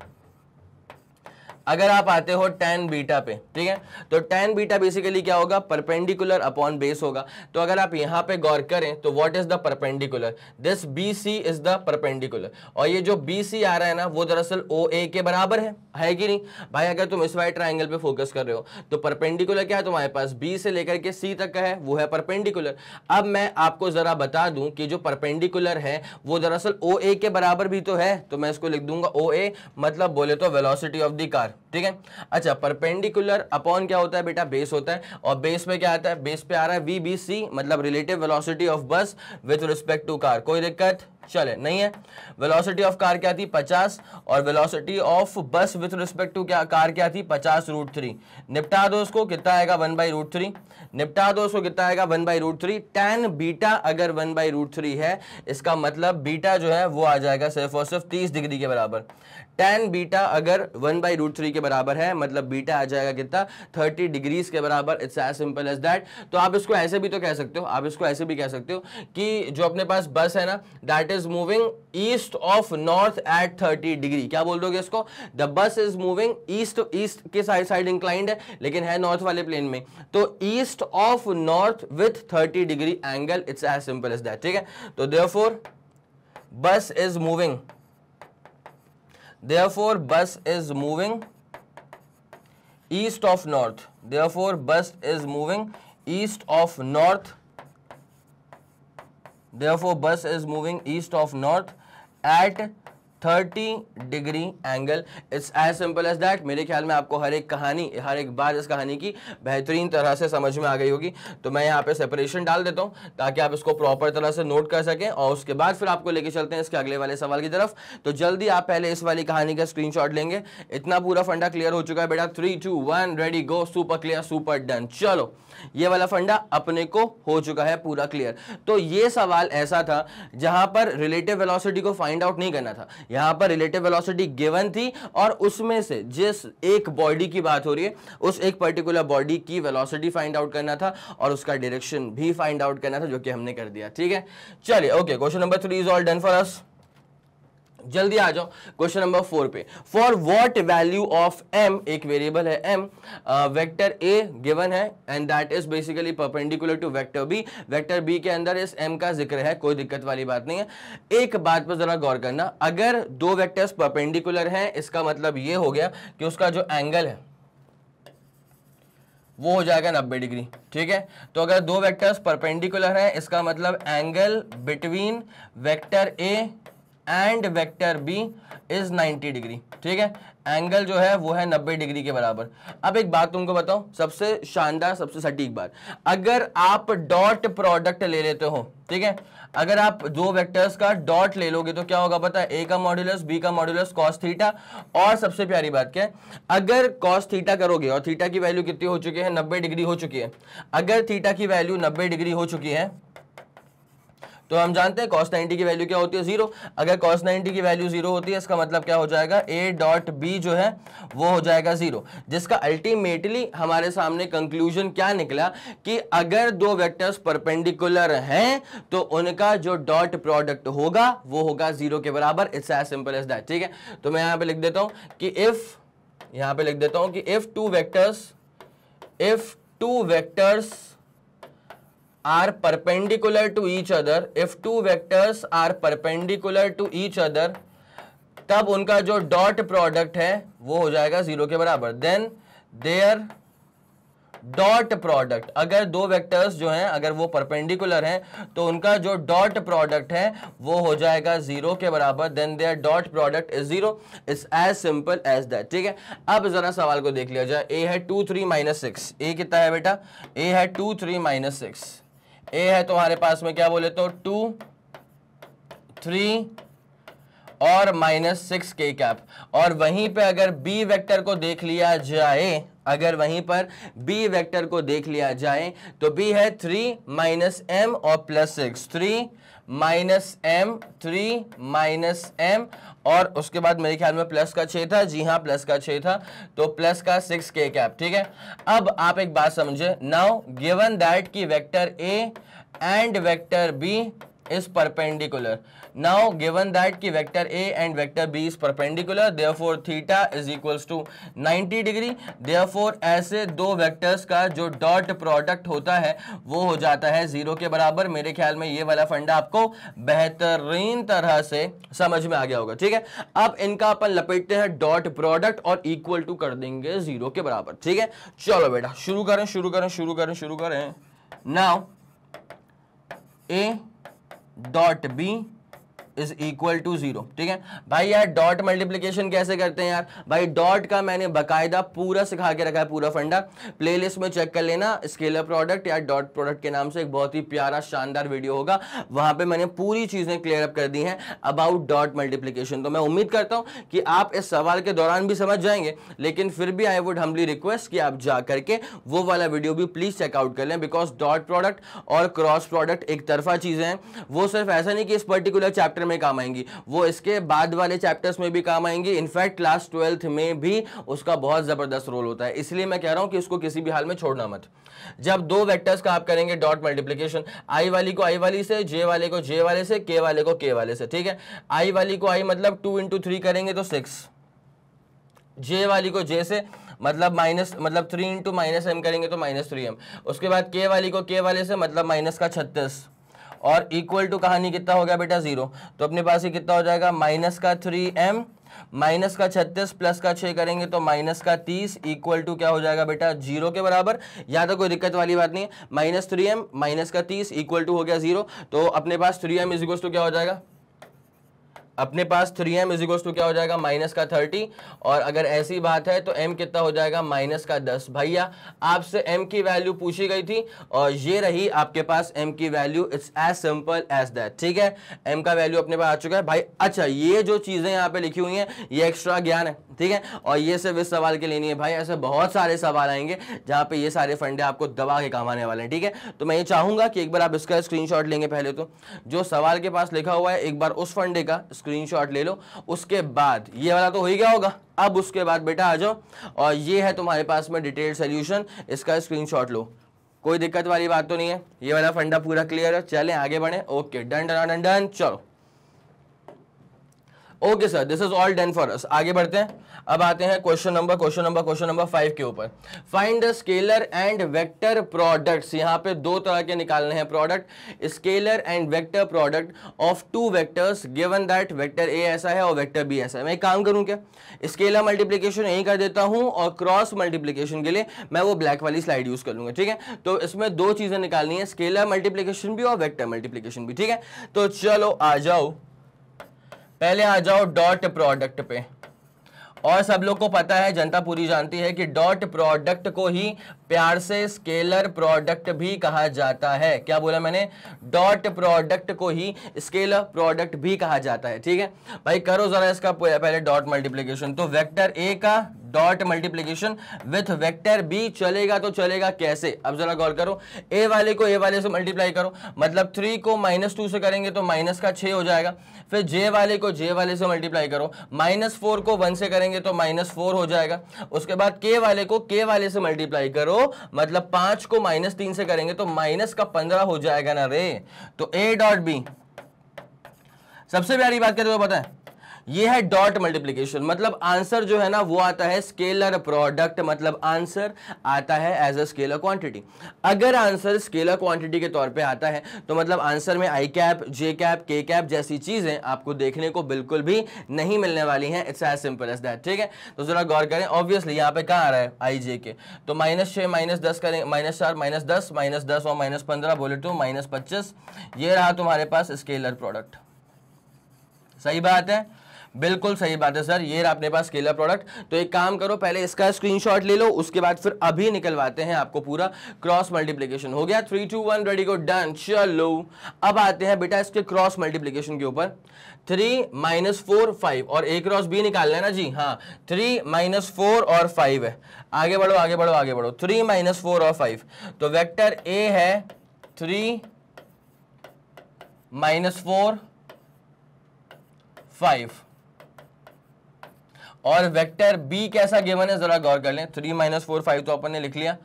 अगर आप आते हो tan बीटा पे, ठीक है, तो tan बीटा बेसिकली क्या होगा, परपेंडिकुलर अपॉन बेस होगा। तो अगर आप यहां पे गौर करें तो what is the perpendicular, this BC is the perpendicular, और ये जो BC आ रहा है ना वो दरअसल OA के बराबर है कि नहीं भाई। अगर तुम इस वाले ट्राइंगल पे फोकस कर रहे हो तो परपेंडिकुलर क्या है तुम्हारे पास, B से लेकर के C तक का है, वो है परपेंडिकुलर। अब मैं आपको जरा बता दूं कि जो परपेंडिकुलर है वो दरअसल OA के बराबर भी तो है, तो मैं इसको लिख दूंगा OA मतलब बोले तो वेलोसिटी ऑफ द कार, ठीक है। अच्छा, परपेंडिकुलर अपॉन क्या होता है बेटा, बेस होता है, और बेस पे क्या आता है, बेस पे आ रहा है VBC मतलब relative velocity of bus with respect to car. कोई दिक्कत चले नहीं है। वेलोसिटी ऑफ कार क्या थी 50, और velocity of bus with respect to क्या कार क्या थी 50√3। निपटा दो उसको, कितना आएगा 1/√3, निपटा दो उसको, कितना आएगा 1/√3। tan बीटा अगर 1/√3 है, इसका मतलब बीटा जो है वो आ जाएगा सिर्फ और सिर्फ 30 डिग्री के बराबर। tan बीटा अगर 1/√3 के बराबर है मतलब बीटा आ जाएगा कितना 30 डिग्रीज के बराबर। It's as simple as that. तो आप इसको ऐसे भी तो कह सकते हो, आप इसको ऐसे भी कह सकते हो कि जो अपने पास बस है ना that is moving east of north at 30 degree. क्या बोल दोगे इसको, the bus is moving east के साइड इंक्लाइंड है लेकिन है नॉर्थ वाले प्लेन में, तो east of north with 30 degree angle. It's as simple as that, ठीक है। तो therefore bus is moving, therefore bus is moving east of north, therefore bus is moving east of north, therefore bus is moving east of north at 30 degree angle. It's as simple as that. मेरे ख्याल में आपको हर एक कहानी, हर एक बार इस कहानी की बेहतरीन तरह से समझ में आ गई होगी। तो मैं यहाँ पे सेपरेशन डाल देता हूँ ताकि आप इसको प्रॉपर तरह से नोट कर सकें, और उसके बाद फिर आपको लेके चलते हैं इसके अगले वाले सवाल की तरफ। तो जल्दी आप पहले इस वाली कहानी का स्क्रीनशॉट लेंगे। इतना पूरा फंडा क्लियर हो चुका है बेटा। 3 2 1 रेडी गो। Super clear, super done. चलो ये वाला फंडा अपने को हो चुका है पूरा क्लियर। तो ये सवाल ऐसा था जहां पर रिलेटिव वेलोसिटी को फाइंड आउट नहीं करना था, यहां पर रिलेटिव वेलोसिटी गिवन थी और उसमें से जिस एक बॉडी की बात हो रही है उस एक पर्टिकुलर बॉडी की वेलोसिटी फाइंड आउट करना था और उसका डायरेक्शन भी फाइंड आउट करना था, जो कि हमने कर दिया। ठीक है, चलिए okay, question number 3 is all done for us. जल्दी आ जाओ क्वेश्चन नंबर 4 पे। For what value of m, एक वेरिएबल है m, वेक्टर a गिवन है and that is basically perpendicular to vector b। Vector b के अंदर इस m का जिक्र है, कोई दिक्कत वाली बात नहीं है। एक बात पर जरा गौर करना, अगर दो वेक्टर्स परपेंडिकुलर हैं इसका मतलब ये हो गया कि उसका जो एंगल है वो हो जाएगा 90 डिग्री। ठीक है, तो अगर दो वेक्टर्स परपेंडिकुलर हैं इसका मतलब angle between vector a and vector B is 90 degree. ठीक है, एंगल जो है वो है 90 डिग्री के बराबर। अब एक बात तुमको बताऊं, सबसे शानदार, सबसे सटीक बात, अगर आप डॉट प्रोडक्ट ले लेते हो, ठीक है, अगर आप दो वेक्टर्स का डॉट ले लोगे तो क्या होगा पता है, ए का मॉड्यूलस बी का मॉड्यूलस कॉस थीटा। और सबसे प्यारी बात क्या है, अगर कॉस थीटा करोगे और थीटा की वैल्यू कितनी हो चुकी है, 90 डिग्री हो चुकी है। अगर थीटा की वैल्यू 90 डिग्री हो चुकी है तो हम जानते हैं cos 90 की वैल्यू क्या होती है, 0। अगर cos 90 की वैल्यू 0 होती है इसका मतलब क्या हो जाएगा, a डॉट b जो है वो हो जाएगा 0, जिसका अल्टीमेटली हमारे सामने कंक्लूजन क्या निकला कि अगर दो वेक्टर्स परपेंडिकुलर हैं तो उनका जो डॉट प्रोडक्ट होगा वो होगा 0 के बराबर। It's as simple as that. ठीक है, तो मैं यहां पे लिख देता हूं कि if two vectors are perpendicular to each other, if two vectors are perpendicular to each other, तब उनका जो डॉट प्रोडक्ट है वो हो जाएगा 0 के बराबर। देन देयर डॉट प्रोडक्ट, अगर दो वेक्टर्स जो हैं अगर वो परपेंडिकुलर हैं तो उनका जो डॉट प्रोडक्ट है वो हो जाएगा 0 के बराबर। Then their dot product is 0। It's as simple as that. ठीक है, अब जरा सवाल को देख लिया जाए। a है 2 3 -6, a कितना है बेटा, a है 2 3 -6, a है तुम्हारे पास में क्या बोले तो 2 3 और -6 के कैप। और वहीं पे अगर b वेक्टर को देख लिया जाए, अगर वहीं पर b वेक्टर को देख लिया जाए तो b है 3 -m और +6, 3 -m 3 -m और उसके बाद मेरे ख्याल में प्लस का 6 था। जी हाँ, प्लस का 6 था, तो प्लस का 6 के कैप। ठीक है, अब आप एक बात समझे, नाउ गिवन दैट की vector a and vector b is perpendicular. Now given that कि vector a and vector b is perpendicular, therefore theta is equals to 90 degree. therefore ऐसे दो वेक्टर्स का जो डॉट प्रोडक्ट होता है वो हो जाता है 0 के बराबर। मेरे ख्याल में ये वाला फंडा आपको बेहतरीन तरह से समझ में आ गया होगा। ठीक है, अब इनका अपन लपेटते हैं डॉट प्रोडक्ट और इक्वल टू कर देंगे 0 के बराबर। ठीक है, चलो बेटा शुरू करें। Now a dot B is equal to 0। ठीक है भाई, यार डॉट मल्टीप्लीकेशन कैसे करते हैं यार, भाई डॉट का मैंने बकायदा पूरा सिखा के रखा है, पूरा फंडा प्लेलिस्ट में चेक कर लेना। स्केलर प्रोडक्ट या डॉट प्रोडक्ट के नाम से एक बहुत ही प्यारा शानदार वीडियो होगा, वहां पे मैंने पूरी चीजें क्लियर अप कर दी हैं अबाउट डॉट मल्टीप्लीकेशन। तो मैं उम्मीद करता हूं कि आप इस सवाल के दौरान भी समझ जाएंगे, लेकिन फिर भी आई वुड हम्बली रिक्वेस्ट कि आप जा करके वो वाला वीडियो भी प्लीज चेकआउट कर लें, बिकॉज डॉट प्रोडक्ट और क्रॉस प्रोडक्ट एक तरफा चीजें हैं। वो सिर्फ ऐसा नहीं कि इस पर्टिकुलर चैप्टर में काम आएंगी, वो इसके बाद वाले चैप्टर्स में भी काम आएंगी। इनफैक्ट क्लास 12th में भी उसका बहुत जबरदस्त रोल होता है, इसलिए मैं कह रहा हूं कि उसको किसी भी हाल में छोड़ना मत। जब दो वेक्टर्स का आप करेंगे डॉट मल्टीप्लिकेशन, आई वाली को आई वाली से, जे वाले को जे वाले से, के वाले को के वाले से। ठीक है, आई वाली को आई मतलब 2 × 3 करेंगे तो 6, जे वाली को जे से मतलब 3 × -m करेंगे तो -3m। उसके बाद के वाली को के वाले से मतलब माइनस का 36 और इक्वल टू कहानी कितना हो गया बेटा 0। तो अपने पास ही कितना हो जाएगा, माइनस का 3m माइनस का 36 प्लस का 6 करेंगे तो माइनस का 30 इक्वल टू क्या हो जाएगा बेटा 0 के बराबर। या तो कोई दिक्कत वाली बात नहीं है, -3m माइनस का 30 इक्वल टू हो गया 0। तो अपने पास 3m इज इक्वल टू क्या हो जाएगा, अपने पास 3m इज इक्वल टू क्या हो जाएगा माइनस का 30, और अगर ऐसी बात है तो m कितना हो जाएगा माइनस का 10। भैया आपसे m की वैल्यू पूछी गई थी और ये रही आपके पास m की value, it's as simple as that. ठीक है, m का वैल्यू अपने पास आ चुका है भाई। अच्छा, ये जो चीजें यहाँ पे लिखी हुई हैं ये एक्स्ट्रा ज्ञान है, ठीक है, और ये सिर्फ इस सवाल के लिए नहीं है भाई, ऐसे बहुत सारे सवाल आएंगे जहां पे ये सारे फंडे आपको दबा के काम आने वाले हैं। ठीक है, तो मैं ये चाहूंगा कि एक बार आप इसका स्क्रीनशॉट लेंगे, पहले तो जो सवाल के पास लिखा हुआ है एक बार उस फंडे का स्क्रीनशॉट ले लो, उसके बाद ये वाला तो हो ही गया होगा, अब उसके बाद बेटा आ जाओ और ये है तुम्हारे पास में डिटेल्ड सोल्यूशन, इसका स्क्रीनशॉट लो, कोई दिक्कत वाली बात तो नहीं है, ये वाला फंडा पूरा क्लियर है। चलें आगे बढ़े, okay done done done done, चलो okay sir, this is all done for us. आगे बढ़ते हैं, अब आते हैं क्वेश्चन नंबर 5 के ऊपर। Find the scalar and vector products. यहाँ पे दो तरह के निकालने हैं product, scalar and vector product of two vectors given that vector A ऐसा है और वेक्टर बी ऐसा है। मैं एक काम करूं क्या, स्केलर मल्टीप्लीकेशन यही कर देता हूं और क्रॉस मल्टीप्लीकेशन के लिए मैं वो ब्लैक वाली स्लाइड यूज कर लूंगा। ठीक है, तो इसमें दो चीजें निकालनी है, स्केलर मल्टीप्लीकेशन भी और वेक्टर मल्टीप्लीकेशन भी। ठीक है, तो चलो आ जाओ, पहले आ जाओ डॉट प्रोडक्ट पे। और सब लोग को पता है, जनता पूरी जानती है कि डॉट प्रोडक्ट को ही प्यार से स्केलर प्रोडक्ट भी कहा जाता है। क्या बोला मैंने, डॉट प्रोडक्ट को ही स्केलर प्रोडक्ट भी कहा जाता है। ठीक है भाई, करो जरा इसका पहले डॉट मल्टीप्लीकेशन। तो वेक्टर ए का dot multiplication with vector B चलेगा तो चलेगा कैसे, अब जरा गौर करो, ए वाले को ए वाले से मल्टीप्लाई करो, मतलब 3 को -2 से करेंगे तो माइनस का 6 हो जाएगा। फिर जे वाले को जे वाले से मल्टीप्लाई करो, -4 को 1 से करेंगे तो -4 हो जाएगा। उसके बाद के वाले को के वाले से मल्टीप्लाई करो, मतलब 5 को -3 से करेंगे तो -15 हो जाएगा ना रे। तो ए डॉट बी, सबसे प्यारी बात कहते हो पता है, ये है डॉट मल्टीप्लीकेशन, मतलब आंसर जो है ना वो आता है स्केलर प्रोडक्ट, मतलब आंसर आता है एज अ स्केलर क्वांटिटी। अगर आंसर स्केलर क्वांटिटी के तौर पे आता है तो मतलब आंसर में आई कैप, जे कैप, के कैप जैसी चीजें आपको देखने को बिल्कुल भी नहीं मिलने वाली हैं। It's as simple as that. ठीक है, तो जरा गौर करें, ऑब्वियसली यहाँ पे कहाँ आ रहा है आई जे के, तो -6 -10 करें, -4 -10 और -15 बोले तो -25, ये रहा तुम्हारे पास स्केलर प्रोडक्ट। सही बात है, बिल्कुल सही बात है सर, ये रहा अपने पास स्केलर प्रोडक्ट। तो एक काम करो, पहले इसका स्क्रीनशॉट ले लो, उसके बाद फिर अभी निकलवाते हैं आपको पूरा क्रॉस मल्टीप्लीकेशन। हो गया, 3 2 1 रेडी गो डन। चलो अब आते हैं बेटा इसके क्रॉस मल्टीप्लीकेशन के ऊपर। 3 -4 5 और a क्रॉस b निकालना है ना जी, हाँ 3 -4 और 5 है। आगे बढ़ो आगे बढ़ो आगे बढ़ो, 3 -4 और 5, तो वेक्टर a है 3 -4 5 और वेक्टर बी कैसा गिवन है जरा गौर कर लें। 3 -4 5 तो अपन ने लिख लिया।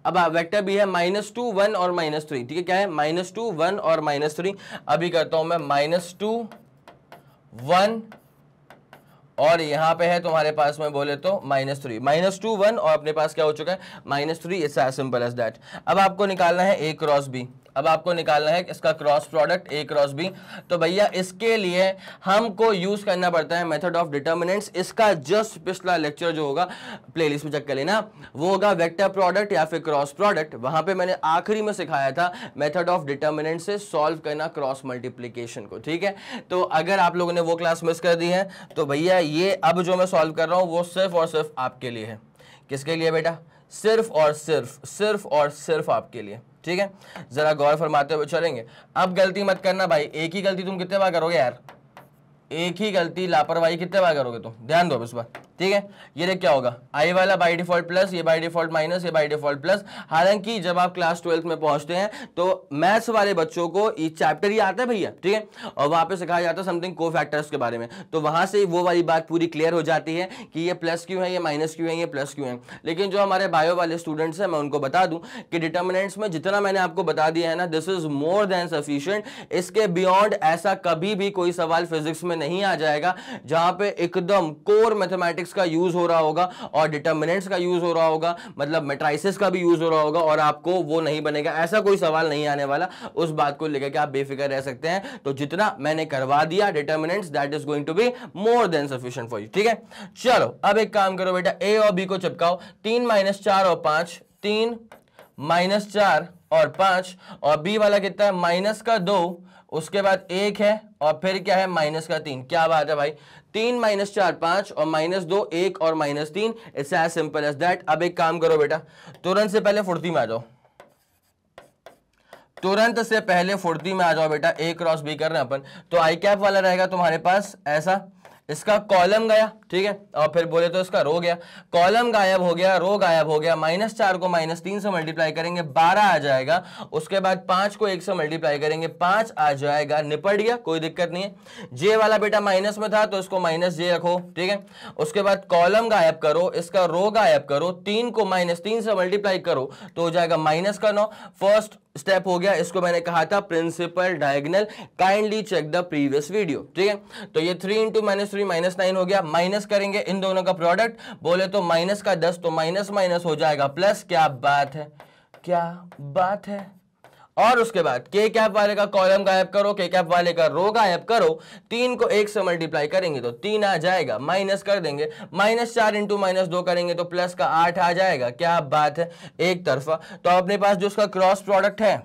अब वेक्टर बी है -2 1 और -3। ठीक है, क्या है, -2 1 और -3। अभी करता हूं मैं -2 1 और यहां पे है तुम्हारे पास में बोले तो -3, -2 1 और अपने पास क्या हो चुका है -3। It's as simple as that. अब आपको निकालना है ए क्रॉस बी, अब आपको निकालना है इसका cross product A cross B. तो भैया इसके लिए हमको यूज करना पड़ता है मेथड ऑफ डिटर्मिनेंट्स। इसका जस्ट पिछला लेक्चर जो होगा प्लेलिस्ट में चेक कर लेना, वो होगा वेक्टर प्रोडक्ट या फिर क्रॉस प्रोडक्ट। वहां पे मैंने आखिरी में सिखाया था मेथड ऑफ डिटर्मिनेंट से सॉल्व करना क्रॉस मल्टीप्लीकेशन को। ठीक है, तो अगर आप लोगों ने वो क्लास मिस कर दी है तो भैया ये अब जो मैं सॉल्व कर रहा हूं वो सिर्फ और सिर्फ आपके लिए है। किसके लिए बेटा, सिर्फ और सिर्फ आपके लिए। ठीक है, जरा गौर फरमाते हुए चलेंगे। अब गलती मत करना भाई, एक ही गलती तुम कितने बार करोगे यार, एक ही गलती लापरवाही कितने बार करोगे तुम, ध्यान दो इस बार। ठीक है, ये देख क्या होगा, आई वाला बाय डिफॉल्ट प्लस, ये बाय डिफॉल्ट माइनस, ये बाय डिफॉल्ट प्लस। हालांकि जब आप क्लास 12th में पहुंचते हैं तो मैथ्स वाले बच्चों को ये चैप्टर ही आता है भैया। ठीक है, और वहां पे सिखाया जाता है समथिंग कोफैक्टर्स के बारे में, तो वहां से वो वाली बात पूरी क्लियर हो जाती है कि ये प्लस क्यों है, ये माइनस क्यों है, ये प्लस क्यों है। लेकिन जो हमारे बायो वाले स्टूडेंट्स हैं मैं उनको बता दूं कि डिटर्मिनेंट्स में जितना मैंने आपको बता दिया है ना, this is more than sufficient. इसके बियॉन्ड ऐसा कभी भी कोई सवाल फिजिक्स में नहीं आ जाएगा जहां पे एकदम कोर मैथमेटिक्स का यूज हो रहा होगा और डिटर्मिनेंट्स का यूज हो रहा होगा, मतलब मैट्रिसेस का भी यूज हो रहा होगा और आपको वो नहीं बनेगा। ऐसा कोई सवाल नहीं आने वाला, उस बात को लेकर के आप बेफिक्र रह सकते हैं। तो जितना मैंने करवा दिया determinants, that is going to be more than sufficient for you. ठीक है, चलो अब एक काम करो बेटा, ए और बी को चिपकाओ, 3 -4 और 5, 3 -4 और 5, और बी वाला कितना है -2 उसके बाद 1 है और फिर क्या है माइनस का 3। क्या बात है भाई, 3 माइनस 4 5 और माइनस 2 1 और minus 3। It's as simple as that. अब एक काम करो बेटा, तुरंत से पहले फुर्ती में आ जाओ, तुरंत से पहले फुर्ती में आ जाओ बेटा। ए क्रॉस बी कर रहे हैं अपन, तो आई कैप वाला रहेगा तुम्हारे पास ऐसा, इसका कॉलम गया, ठीक है, और फिर बोले तो इसका रो गया। कॉलम गायब हो गया, रो गायब हो गया। -4 को -3 से मल्टीप्लाई करेंगे 12 आ जाएगा। उसके बाद 5 को 1 से मल्टीप्लाई करेंगे 5 आ जाएगा। निपट गया, कोई दिक्कत नहीं है। जे वाला बेटा माइनस में था तो इसको -j रखो, ठीक है। उसके बाद कॉलम गायब करो, इसका रो गायब करो, 3 को -3 से मल्टीप्लाई करो तो हो जाएगा -9। फर्स्ट स्टेप हो गया। इसको मैंने कहा था principal diagonal, kindly check the previous video, ठीक है। तो ये 3 × -3 -9 हो गया। माइनस करेंगे इन दोनों का प्रोडक्ट, बोले तो माइनस का 10 तो माइनस माइनस हो जाएगा प्लस। क्या बात है, क्या बात है। और उसके बाद के कैप वाले का कॉलम गायब करो, के कैप वाले का रो गायब करो। 3 को 1 से मल्टीप्लाई करेंगे तो 3 आ जाएगा। माइनस कर देंगे, -4 × -2 करेंगे तो प्लस का 8 आ जाएगा। क्या बात है, एक तरफा। तो अपने पास जो उसका क्रॉस प्रोडक्ट है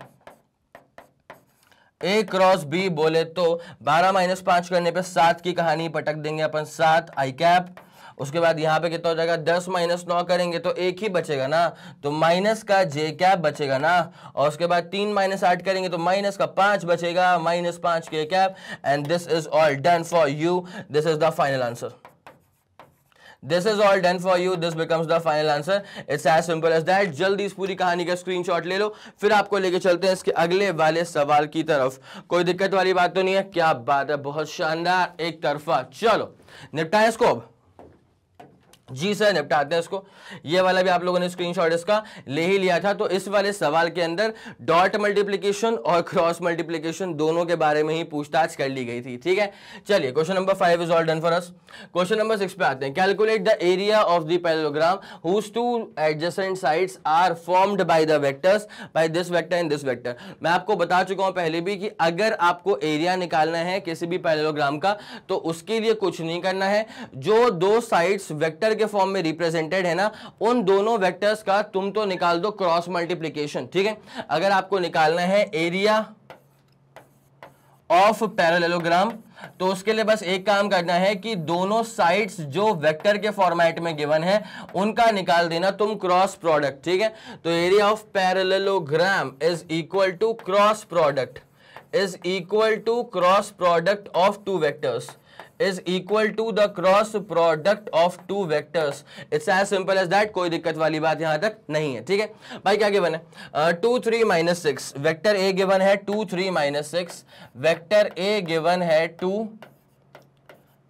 ए क्रॉस बी, बोले तो 12 - 5 करने पे 7 की कहानी पटक देंगे अपन, 7 आई कैप। उसके बाद यहाँ पे कितना हो जाएगा, 10 - 9 करेंगे तो एक ही बचेगा ना, तो माइनस का जे कैप बचेगा ना। और उसके बाद 3 - 8 करेंगे तो माइनस का 5 बचेगा, -5 के cap. And this is all done for you, this is the final answer. This is all done for you. This becomes the final answer. It's as simple as that. जल्दी इस पूरी कहानी का स्क्रीनशॉट ले लो, फिर आपको लेके चलते हैं इसके अगले वाले सवाल की तरफ। कोई दिक्कत वाली बात तो नहीं है? क्या बात है, बहुत शानदार, एक तरफा। चलो निपटाएं इसको अब। जी सर, निपटाते हैं इसको। ये वाला भी आप लोगों ने स्क्रीनशॉट इसका ले ही लिया था। तो इस वाले सवाल के अंदर डॉट मल्टीप्लिकेशन और क्रॉस मल्टीप्लिकेशन दोनों के बारे में ही पूछताछ कर ली गई थी, ठीक है। चलिए question number 5 is all done for us. Question number 6 पे आते हैं। Calculate the area of the parallelogram whose two adjacent sides are formed by the vectors by this vector and this vector. मैं आपको बता चुका हूं पहले भी कि अगर आपको एरिया निकालना है किसी भी पैरेललोग्राम का तो उसके लिए कुछ नहीं करना है। जो दो साइड्स वेक्टर के फॉर्म में रिप्रेजेंटेड है ना, उन दोनों वेक्टर्स का तुम तो निकाल दो क्रॉस मल्टीप्लिकेशन, ठीक है। अगर आपको निकालना है एरिया ऑफ पैरेललोग्राम तो उसके लिए बस एक काम करना है कि दोनों साइड्स जो वेक्टर के फॉर्मेट में गिवन है उनका निकाल देना तुम क्रॉस प्रोडक्ट, ठीक है। तो area of parallelogram is equal to cross product, is equal to cross product of two vectors, is equal to the cross product of two vectors. It's as simple as that. कोई दिक्कत वाली बात यहां तक नहीं है, ठीक है भाई। क्या गिवन है, 2 3 - 6 वेक्टर ए गिवन है, 2 3 - 6 वेक्टर ए गिवन है 2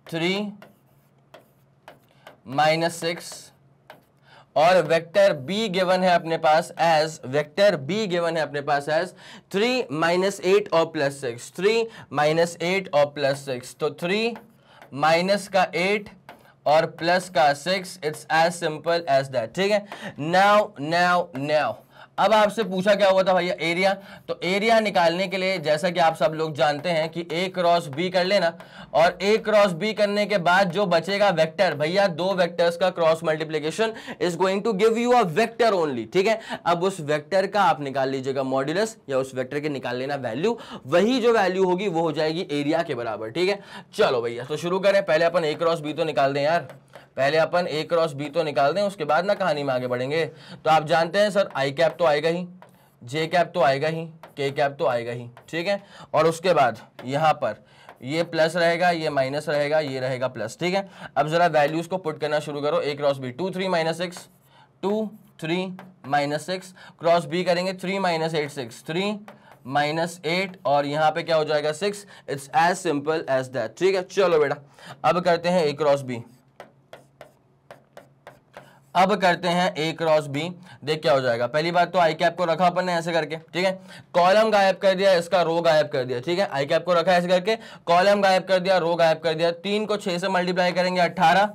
3 - 6 और वेक्टर बी गिवन है अपने पास एज, वेक्टर बी गिवन है अपने पास एज 3 - 8 और +6, 3 - 8 और +6। तो 3 माइनस का 8 और प्लस का 6। It's as simple as that, ठीक है। नाउ अब आपसे पूछा क्या हुआ था भैया, एरिया। तो एरिया निकालने के लिए जैसा कि आप सब लोग जानते हैं कि ए क्रॉस बी कर लेना, और ए क्रॉस बी करने के बाद जो बचेगा वेक्टर, भैया दो वेक्टर्स का cross multiplication is going to give you a vector only, ठीक है। अब उस वेक्टर का आप निकाल लीजिएगा मॉड्यूलस, या उस वेक्टर के निकाल लेना वैल्यू, वही जो वैल्यू होगी वो हो जाएगी एरिया के बराबर, ठीक है। चलो भैया तो शुरू करें। पहले अपन ए क्रॉस बी तो निकाल दें यार, पहले अपन ए क्रॉस बी तो निकाल दें, उसके बाद ना कहानी में आगे बढ़ेंगे। तो आप जानते हैं सर आई कैप तो आएगा ही, जे कैप तो आएगा ही, के कैप तो आएगा ही, ठीक है। और उसके बाद यहाँ पर ये प्लस रहेगा, ये माइनस रहेगा, ये रहेगा प्लस, ठीक है। अब जरा वैल्यूज को पुट करना शुरू करो। ए क्रॉस बी 2 3 - 6 2 3 - 6 क्रॉस बी करेंगे 3 - 8 6 3 - 8 और यहाँ पे क्या हो जाएगा 6। It's as simple as that, ठीक है। चलो बेटा अब करते हैं ए क्रॉस बी, अब करते हैं ए क्रॉस बी। देख क्या हो जाएगा। पहली बात तो आई कैप को रखा अपन ने ऐसे करके, ठीक है। कॉलम गायब कर दिया, इसका रो गायब कर दिया, ठीक है। आई कैप को रखा ऐसे करके, कॉलम गायब कर दिया, रो गायब कर दिया। 3 को 6 से मल्टीप्लाई करेंगे 18,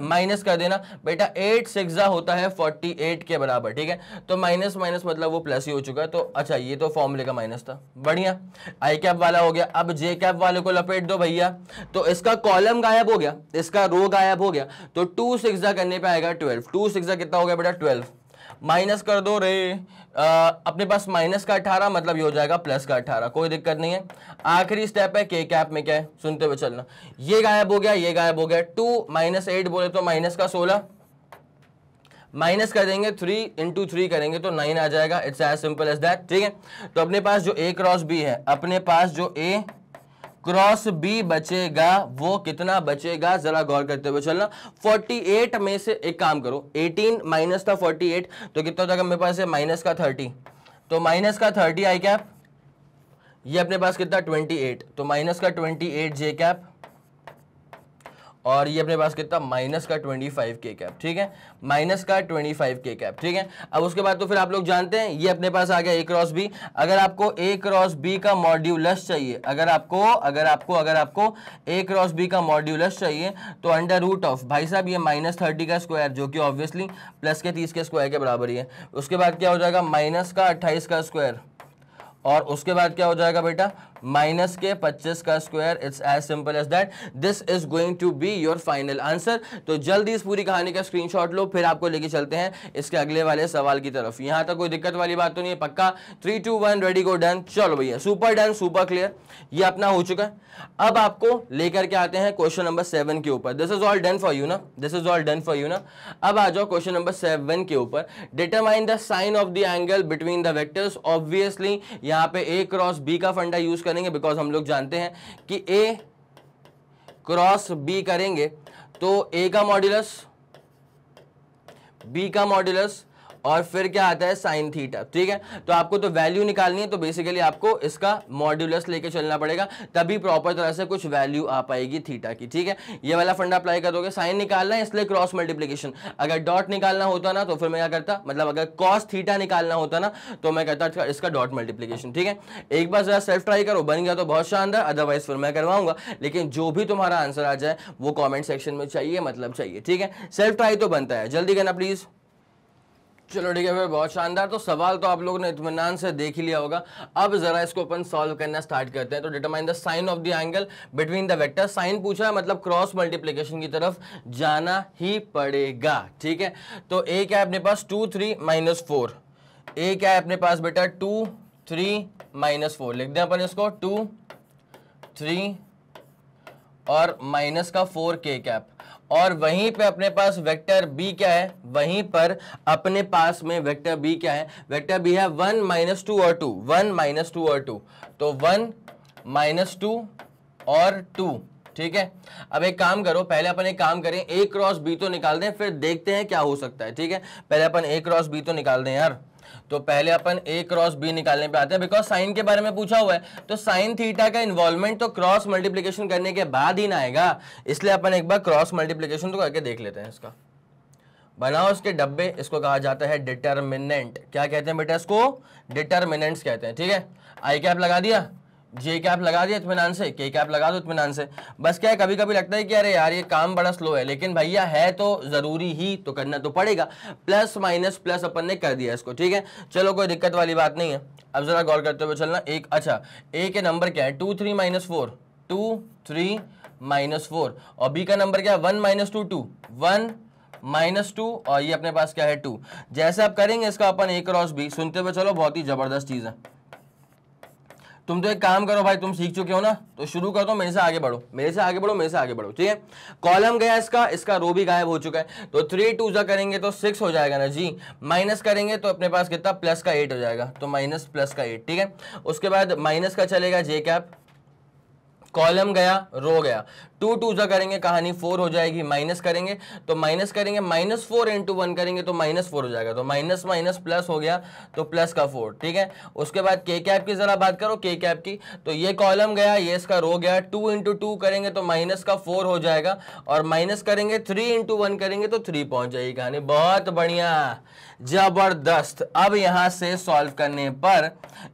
माइनस कर देना बेटा, 8 6 होता है 48 के बराबर, ठीक है। तो माइनस माइनस मतलब वो प्लस ही हो चुका है। तो अच्छा ये तो फॉर्मूले का माइनस था, बढ़िया। आई कैप वाला हो गया। अब जे कैप वाले को लपेट दो भैया। तो इसका कॉलम गायब हो गया, इसका रो गायब हो गया, तो 2 6 करने पे आएगा 12। 2 6 कितना हो गया बेटा 12। माइनस कर दो रे, अपने पास माइनस का 18 मतलब ये हो जाएगा प्लस का 18, कोई दिक्कत नहीं है। आखिरी स्टेप है के कैप में क्या है, सुनते हुए चलना। ये गायब हो गया, ये गायब हो गया। 2 - 8 बोले तो माइनस का 16, माइनस कर देंगे 3 × 3 करेंगे तो 9 आ जाएगा। It's as simple as that, ठीक है। तो अपने पास जो A क्रॉस B है, अपने पास जो A क्रॉस B बचेगा वो कितना बचेगा, जरा गौर करते हुए चलना। 48 में से एक काम करो, 18 माइनस था 48 तो कितना हो जाएगा मेरे पास है माइनस का 30, तो माइनस का 30 आई कैप, ये अपने पास कितना 28, तो माइनस का 28 जे कैप, और ये अपने पास कितना माइनस का 25 के कैप, ठीक है, माइनस का 25 के कैप, ठीक है। अब उसके बाद तो फिर आप लोग जानते हैं ये अपने पास आ गया A क्रॉस B। अगर आपको A क्रॉस B का मॉड्यूलस चाहिए, अगर आपको A क्रॉस B का मॉड्यूलस चाहिए तो अंडर रूट ऑफ, भाई साहब ये -30 का स्क्वायर जो कि ऑब्वियसली प्लस के 30 के स्क्वायर के बराबर ही है। उसके बाद क्या हो जाएगा माइनस का 28 का स्क्वायर, और उसके बाद क्या हो जाएगा बेटा माइनस के 25 का square. It's as simple as that. This is going to be your final answer. तो जल्दी इस पूरी कहानी का स्क्रीनशॉट लो, फिर आपको लेके चलते हैं इसके अगले वाले सवाल की तरफ। यहां तक कोई दिक्कत वाली बात तो नहीं है, पक्का? 3 2 1 रेडी गो डन। चलो भैया, सुपर डन, सुपर क्लियर, ये अपना हो चुका है। अब आपको लेकर के आते हैं क्वेश्चन नंबर 7 के ऊपर। This is all done for you ना, this is all done for you ना। अब आ जाओ क्वेश्चन नंबर 7 के ऊपर। Determine the sine of the angle between the vectors. Obviously यहाँ पे A क्रॉस B का फंडा यूज करेंगे, बिकॉज हम लोग जानते हैं कि A क्रॉस B करेंगे तो A का मॉड्यूलस, B का मॉड्यूलस, और फिर क्या आता है साइन थीटा, ठीक है। तो आपको तो वैल्यू निकालनी है, तो बेसिकली आपको इसका मॉड्यूलस लेके चलना पड़ेगा, तभी प्रॉपर तरह से कुछ वैल्यू आ पाएगी थीटा की, ठीक है। ये वाला फंडा अप्लाई कर दोगे। साइन निकालना है इसलिए क्रॉस मल्टीप्लीकेशन, अगर डॉट निकालना होता ना तो फिर मैं क्या करता, मतलब अगर कॉस थीटा निकालना होता ना तो मैं करता इसका डॉट मल्टीप्लीकेशन, ठीक है। एक बार जरा सेल्फ ट्राई करो, बन गया तो बहुत शानदार, अदरवाइज फिर मैं करवाऊंगा। लेकिन जो भी तुम्हारा आंसर आ जाए वो कॉमेंट सेक्शन में चाहिए, मतलब चाहिए, ठीक है। सेल्फ ट्राई तो बनता है, जल्दी करना प्लीज। चलो ठीक है फिर, बहुत शानदार। तो सवाल तो आप लोगों ने इत्मीनान से देख ही लिया होगा। अब जरा इसको अपन सॉल्व करना स्टार्ट करते हैं। तो determine the sine of the angle between the vector. Sine पूछा है मतलब क्रॉस मल्टीप्लिकेशन की तरफ जाना ही पड़ेगा, ठीक है। तो A क्या है अपने पास 2 3 -4, A क्या है अपने पास बेटा 2 3 -4, लिख दें अपन इसको 2 3 और माइनस का 4 के कैप। और वहीं पे अपने पास वेक्टर B क्या है, वहीं पर अपने पास में वेक्टर B क्या है, वेक्टर B है 1 - 2 और 2, 1 - 2 और 2, तो 1 - 2 और 2, ठीक है। अब एक काम करो, पहले अपन एक काम करें, A क्रॉस B तो निकाल दें, फिर देखते हैं क्या हो सकता है, ठीक है। पहले अपन A क्रॉस B तो निकाल दें यार। तो पहले अपन A क्रॉस B निकालने पे आते हैं, बिकॉज साइन के बारे में पूछा हुआ है, तो साइन थीटा का इन्वॉल्वमेंट तो क्रॉस मल्टीप्लिकेशन करने के बाद ही ना आएगा, इसलिए अपन एक बार क्रॉस मल्टीप्लिकेशन तो करके देख लेते हैं। इसका बनाओ इसके डब्बे, इसको कहा जाता है डिटर्मिनेंट। क्या कहते हैं बेटा इसको, डिटर्मिनेंट्स कहते हैं, ठीक है। आई कैप लगा दिया, जे कैप लगा दिया इत्मीनान से, के कैप लगा दो इत्मीनान से। बस क्या है, कभी कभी लगता है कि अरे यार ये काम बड़ा स्लो है, लेकिन भैया है तो जरूरी ही तो करना तो पड़ेगा। प्लस माइनस प्लस अपन ने कर दिया इसको, ठीक है। चलो कोई दिक्कत वाली बात नहीं है। अब जरा गौर करते हुए चलना। एक अच्छा A के नंबर क्या है 2 3 -4, 2 3 -4, और B का नंबर क्या है 1 - 2 2, 1 - 2, और ये अपने पास क्या है 2। जैसे आप करेंगे इसका अपन A क्रॉस B, सुनते हुए चलो, बहुत ही जबरदस्त चीज है। तुम तो एक काम करो भाई, तुम सीख चुके हो ना, तो शुरू कर दो, मेरे से आगे बढ़ो, मेरे से आगे बढ़ो, मेरे से आगे बढ़ो, ठीक है। कॉलम गया इसका रो भी गायब हो चुका है, तो 3 2 जा करेंगे तो 6 हो जाएगा ना जी। माइनस करेंगे तो अपने पास कितना प्लस का 8 हो जाएगा, तो माइनस प्लस का 8, ठीक है। उसके बाद माइनस का चलेगा जे कैप, कॉलम गया रो गया, 2 2 जा करेंगे कहानी 4 हो जाएगी। माइनस करेंगे तो माइनस करेंगे, -4 × 1 करेंगे तो -4 हो जाएगा, तो माइनस माइनस प्लस हो गया तो प्लस का 4, ठीक है। उसके बाद के कैप की जरा बात करो, के कैप की, तो ये कॉलम गया, ये इसका रो गया, 2 × 2 करेंगे तो माइनस का 4 हो जाएगा, और माइनस करेंगे 3 × 1 करेंगे तो 3 पहुंच जाएगी कहानी। बहुत बढ़िया, जबरदस्त। अब यहां से सॉल्व करने पर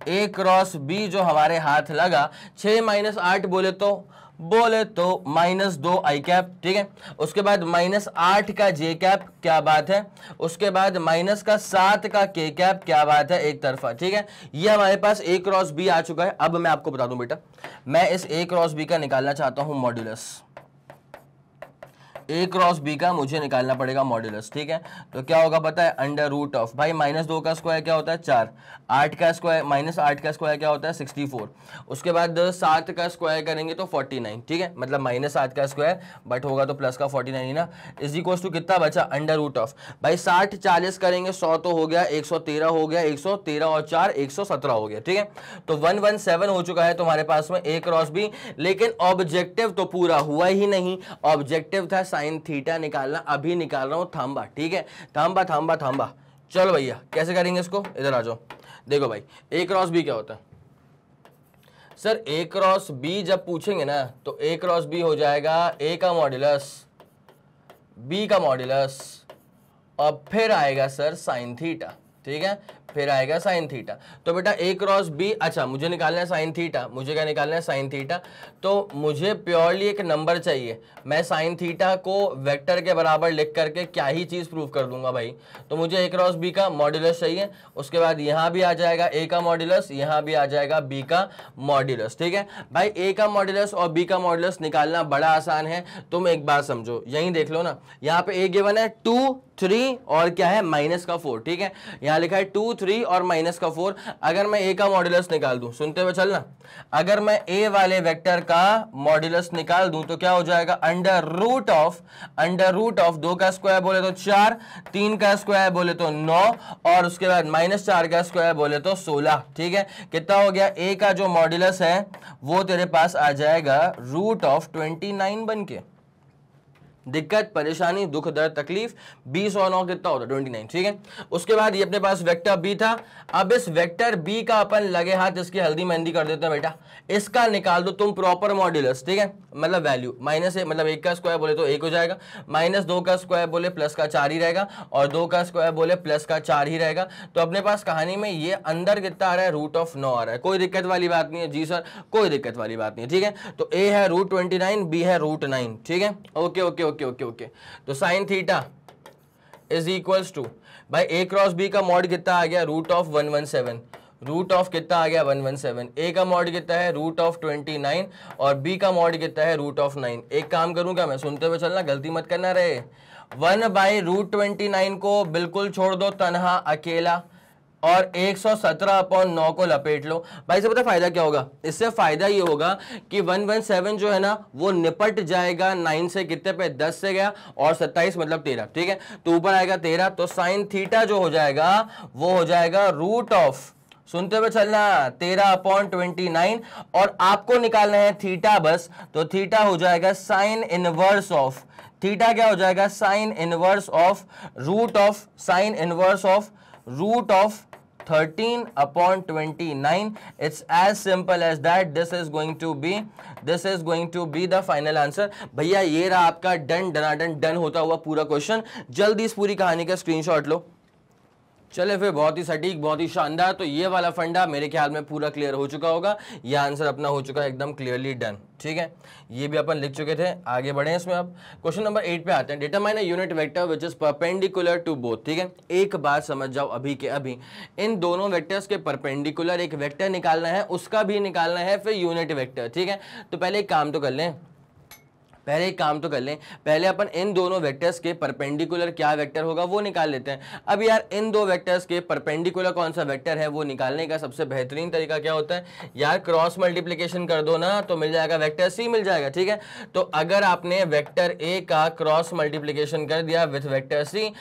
A क्रॉस B जो हमारे हाथ लगा, 6 - 8 बोले तो -2 आई कैप, ठीक है। उसके बाद -8 का जे कैप, क्या बात है। उसके बाद माइनस का 7 का के कैप, क्या बात है, एक तरफा, ठीक है। ये हमारे पास A क्रॉस B आ चुका है। अब मैं आपको बता दूं बेटा, मैं इस A क्रॉस B का निकालना चाहता हूं मॉड्यूलस। ए क्रॉस बी का मुझे निकालना पड़ेगा मॉड्यूलस, ठीक है। तो क्या होगा पता है, अंडर रूट ऑफ, भाई -2 का स्क्वायर क्या होता है 4, 8 का स्क्वायर -8 का स्क्वायर क्या होता है 64, उसके बाद 7 का स्क्वायर करेंगे तो 49, ठीक है, मतलब -8 का स्क्वायर बट होगा तो प्लस का 49 ही ना, इज इक्वल्स टू कितना बचा अंडर रूट ऑफ, भाई 60 40 करेंगे 100 तो हो गया, 113 हो गया, 113 और 4 117 हो गया, ठीक है। तो 117 हो चुका है तुम्हारे पास में ए क्रॉस बी, लेकिन ऑब्जेक्टिव तो पूरा हुआ ही नहीं, ऑब्जेक्टिव था साइन थीटा निकालना, अभी निकाल रहा हूं थांबा, ठीक है, थांबा थांबा थांबा। चलो भैया कैसे करेंगे इसको, इधर आ जाओ। देखो भाई ए क्रॉस बी क्या होता है सर, ए क्रॉस बी जब पूछेंगे ना तो ए क्रॉस बी हो जाएगा ए का मॉड्यूलस बी का मॉड्यूलस और फिर आएगा सर साइन थीटा, ठीक है, फिर आएगा साइन थीटा। तो बेटा ए क्रॉस बी, अच्छा मुझे निकालना है साइन थीटा, मुझे क्या निकालना है साइन थीटा, तो मुझे प्योरली एक नंबर चाहिए, मैं साइन थीटा को वेक्टर के बराबर लिख करके क्या ही चीज प्रूव कर दूंगा भाई। तो मुझे ए क्रॉस बी का मॉड्यूलस चाहिए, उसके बाद यहां भी आ जाएगा ए का मॉड्यूलस, यहां भी आ जाएगा बी का मॉड्यूलस, ठीक है। भाई ए का मॉड्यूलस और बी का मॉड्यूलस निकालना बड़ा आसान है, तुम एक बात समझो, यहीं देख लो ना, यहाँ पे ए गिवन है 2 3 और क्या है -4, ठीक है, यहां लिखा है 2 3 और -4। अगर मैं ए का मॉड्यूलस निकाल दूं, सुनते हुए चलना, अगर मैं ए वाले वेक्टर का मॉड्यूलस निकाल दूं तो क्या हो जाएगा अंडर रूट ऑफ 2 का स्क्वायर बोले तो 4, 3 का स्क्वायर बोले तो 9 और उसके बाद -4 का स्क्वायर बोले तो 16, ठीक है। कितना हो गया, ए का जो मॉड्यूलस है वो तेरे पास आ जाएगा √29 बन के। दिक्कत परेशानी दुख दर्द तकलीफ 20 और 9 कितना होता है 29, ठीक है। उसके बाद ये अपने पास वेक्टर बी था, अब इस वेक्टर बी का अपन लगे हाथ इसकी हल्दी मेहंदी कर देते हैं बेटा, इसका निकाल दो तुम प्रॉपर मॉड्यूलस, ठीक है, मतलब वैल्यू -1 मतलब 1 का स्क्वायर बोले तो 1 हो जाएगा, -2 का स्क्वायर बोले प्लस का 4 ही रहेगा और 2 का स्क्वायर बोले प्लस का 4 ही रहेगा। तो अपने पास कहानी में ये अंदर कितना आ रहा है √9 आ रहा है, कोई दिक्कत वाली बात नहीं है जी सर, कोई दिक्कत वाली बात नहीं है, ठीक है। तो ए है √29, बी है √9, ठीक है, okay okay okay okay okay. तो sine theta is equals to, भाई ए क्रॉस बी का मॉड कितना आ गया √117, रूट ऑफ कितना आ गया 117, ए का मॉड कितना है √29 और बी का मॉड कितना है √9। एक काम करूंगा मैं, सुनते हुए चलना, गलती मत करना रहे, 1/√29 को बिल्कुल छोड़ दो तनहा अकेला और 117/9 को लपेट लो। भाई से पता फायदा क्या होगा, इससे फायदा ये होगा कि 117 जो है ना वो निपट जाएगा 9 से, कितने पे 10 से गया और 27 मतलब 13, ठीक है, तो ऊपर आएगा 13, तो साइन थीटा जो हो जाएगा वो हो जाएगा रूट ऑफ, सुनते हुए चलना, 13/29 और आपको निकालना है थीटा बस, तो थीटा हो जाएगा साइन इनवर्स ऑफ, थीटा क्या हो जाएगा sine inverse of root of 13/29. It's as simple as that. This is going to be the final answer. भैया ये रहा आपका डन डनाडन डन होता हुआ पूरा क्वेश्चन। जल्दी इस पूरी कहानी का स्क्रीनशॉट लो। चले फिर, बहुत ही सटीक, बहुत ही शानदार। तो ये वाला फंडा मेरे ख्याल में पूरा क्लियर हो चुका होगा, ये आंसर अपना हो चुका है एकदम क्लियरली डन, ठीक है, ये भी अपन लिख चुके थे। आगे बढ़े इसमें, अब क्वेश्चन नंबर 8 पे आते हैं। Determine a unit vector which is perpendicular to both, ठीक है। एक बात समझ जाओ अभी के अभी, इन दोनों वेक्टर्स के परपेंडिकुलर एक वेक्टर निकालना है, उसका भी निकालना है फिर यूनिट वेक्टर, ठीक है। तो पहले एक काम तो कर लें, पहले अपन इन दोनों वेक्टर्स के परपेंडिकुलर क्या वेक्टर होगा वो निकाल लेते हैं। अब यार इन दो वेक्टर्स के परपेंडिकुलर कौन सा वेक्टर है वो निकालने का सबसे बेहतरीन तरीका क्या होता है यार, क्रॉस मल्टीप्लिकेशन कर दो ना तो मिल जाएगा वेक्टर सी मिल जाएगा, ठीक है। तो अगर आपने वेक्टर ए का क्रॉस मल्टीप्लिकेशन कर दिया with vector C,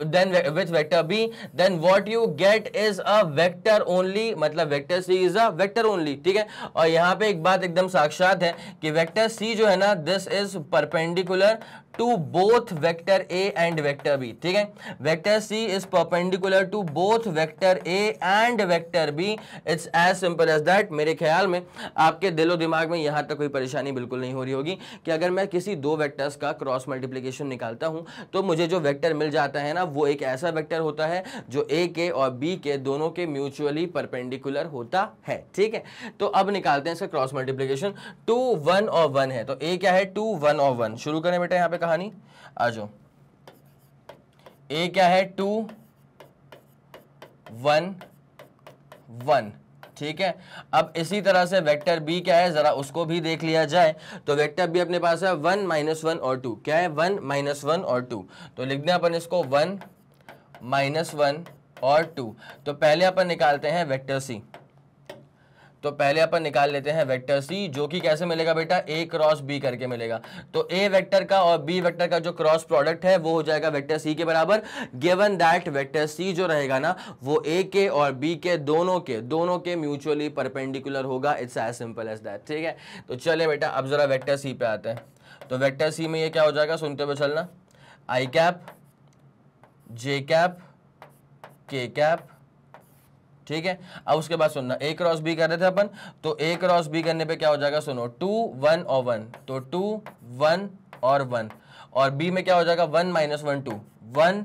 then with vector b, then what you get is a vector only, मतलब vector c is a vector only, ठीक है। और यहाँ पे एक बात एकदम साक्षात है कि वेक्टर c जो है ना, this is perpendicular to both vector a and vector b, ठीक है। Vector c is perpendicular to both vector a and vector b. It's as simple as that. मेरे ख्याल में आपके दिलो दिमाग में यहाँ तक कोई परेशानी बिल्कुल नहीं हो रही होगी कि अगर मैं किसी दो वेक्टर्स का क्रॉस मल्टीप्लिकेशन निकालता हूँ तो मुझे जो वेक्टर मिल जाता है ना वो एक ऐसा वेक्टर होता है जो a के और b के दोनों के म्यूचुअली परपेंडिकुलर होता है, ठीक है। तो अब निकालते हैं इसका क्रॉस मल्टीप्लिकेशन। 2 1 और 1 है, तो a क्या है 2 1 और 1। शुरू करें बेटा यहाँ पे कहानी, आ जाओ। a क्या है 2 1 1, ठीक है। अब इसी तरह से वेक्टर बी क्या है, जरा उसको भी देख लिया जाए। तो वेक्टर बी अपने पास है 1 -1 और 2, क्या है 1 -1 और 2, तो लिख दें अपन इसको 1 -1 और 2। तो पहले अपन निकालते हैं वेक्टर सी, तो पहले अपन निकाल लेते हैं वेक्टर सी, जो कि कैसे मिलेगा बेटा, ए क्रॉस बी करके मिलेगा। तो ए वेक्टर का और बी वेक्टर का जो क्रॉस प्रोडक्ट है वो हो जाएगा वेक्टर सी के बराबर, गिवन दैट वेक्टर सी जो रहेगा ना वो ए के और बी के दोनों के म्यूचुअली परपेंडिकुलर होगा। It's as simple as that, ठीक है। तो चले बेटा अब जरा वेक्टर सी पे आते हैं। तो वेक्टर सी में ये क्या हो जाएगा, सुनते हुए चलना, आई कैप, जे कैप, के कैप, ठीक है। अब उसके बाद सुनना, ए क्रॉस बी कर रहे थे अपन, तो ए क्रॉस बी करने पे क्या हो जाएगा, सुनो 2 1 और 1, तो 2 1 और 1, और बी में क्या हो जाएगा 1 -1 2, 1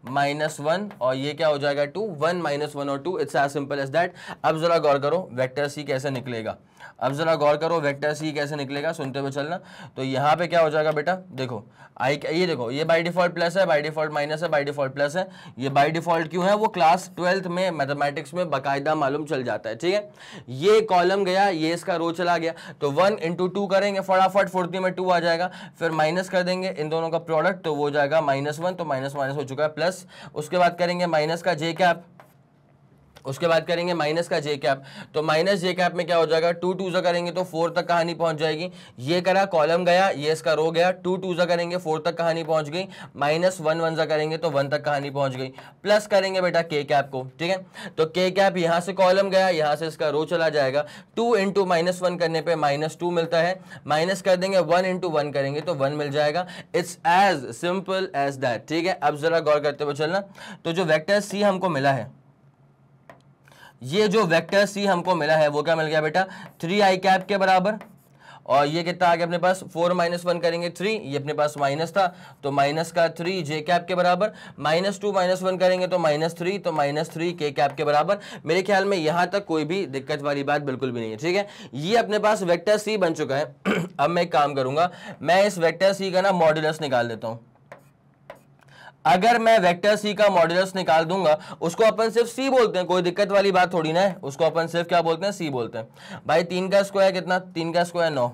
-1 और ये क्या हो जाएगा 2, 1 -1 और 2। It's as simple as that. अब जरा गौर करो वेक्टर सी कैसे निकलेगा, अब जरा गौर करो वेक्टर सी कैसे निकलेगा, सुनते हुए चलना। तो यहाँ पे क्या हो जाएगा बेटा, देखो आई, ये देखो ये बाय डिफॉल्ट प्लस है, बाय डिफॉल्ट माइनस है, बाय डिफॉल्ट प्लस है। ये बाय डिफॉल्ट क्यों है, वो क्लास 12th में मैथमेटिक्स में बाकायदा मालूम चल जाता है, ठीक है। ये कॉलम गया, ये इसका रो चला गया, तो 1 × 2 करेंगे, फटाफट फुर्ती में 2 आ जाएगा, फिर माइनस कर देंगे इन दोनों का प्रोडक्ट, तो वो हो जाएगा -1, तो माइनस माइनस हो चुका है प्लस। उसके बाद करेंगे माइनस का जे कैप, उसके बाद करेंगे माइनस का जे कैप, तो माइनस जे कैप में क्या हो जाएगा, 2 2 सा करेंगे तो 4 तक कहानी पहुंच जाएगी। ये करा, कॉलम गया, ये इसका रो गया, 2 2 सा करेंगे 4 तक कहानी पहुंच गई, -1 1 सा करेंगे तो 1 तक कहानी पहुंच गई, प्लस करेंगे बेटा के कैप को, ठीक है। तो के कैप यहां से कॉलम गया, यहां से इसका रो चला जाएगा, 2 × -1 करने पे -2 मिलता है, माइनस कर देंगे 1 × 1 करेंगे तो 1 मिल जाएगा। It's as simple as that, ठीक है। अब जरा गौर करते हुए चलना, तो जो वेक्टर सी हमको मिला है, ये जो वेक्टर सी हमको मिला है वो क्या मिल गया बेटा, 3 आई कैप के बराबर, और ये कितना आ गया अपने पास, 4 -1 करेंगे 3, ये अपने पास माइनस था तो माइनस का 3 जे कैप के बराबर, -2 -1 करेंगे तो -3, तो -3 के कैप के बराबर। मेरे ख्याल में यहां तक कोई भी दिक्कत वाली बात बिल्कुल भी नहीं है, ठीक है। ये अपने पास वेक्टर सी बन चुका है। अब मैं एक काम करूंगा, मैं इस वेक्टर सी का ना मॉड्यूलस निकाल देता हूं। अगर मैं वेक्टर सी का मॉड्यूलस निकाल दूंगा, उसको अपन सिर्फ सी बोलते हैं, कोई दिक्कत वाली बात थोड़ी ना है, उसको अपन सिर्फ क्या बोलते हैं, सी बोलते हैं। भाई 3 का स्क्वायर कितना, 3 का स्क्वायर 9,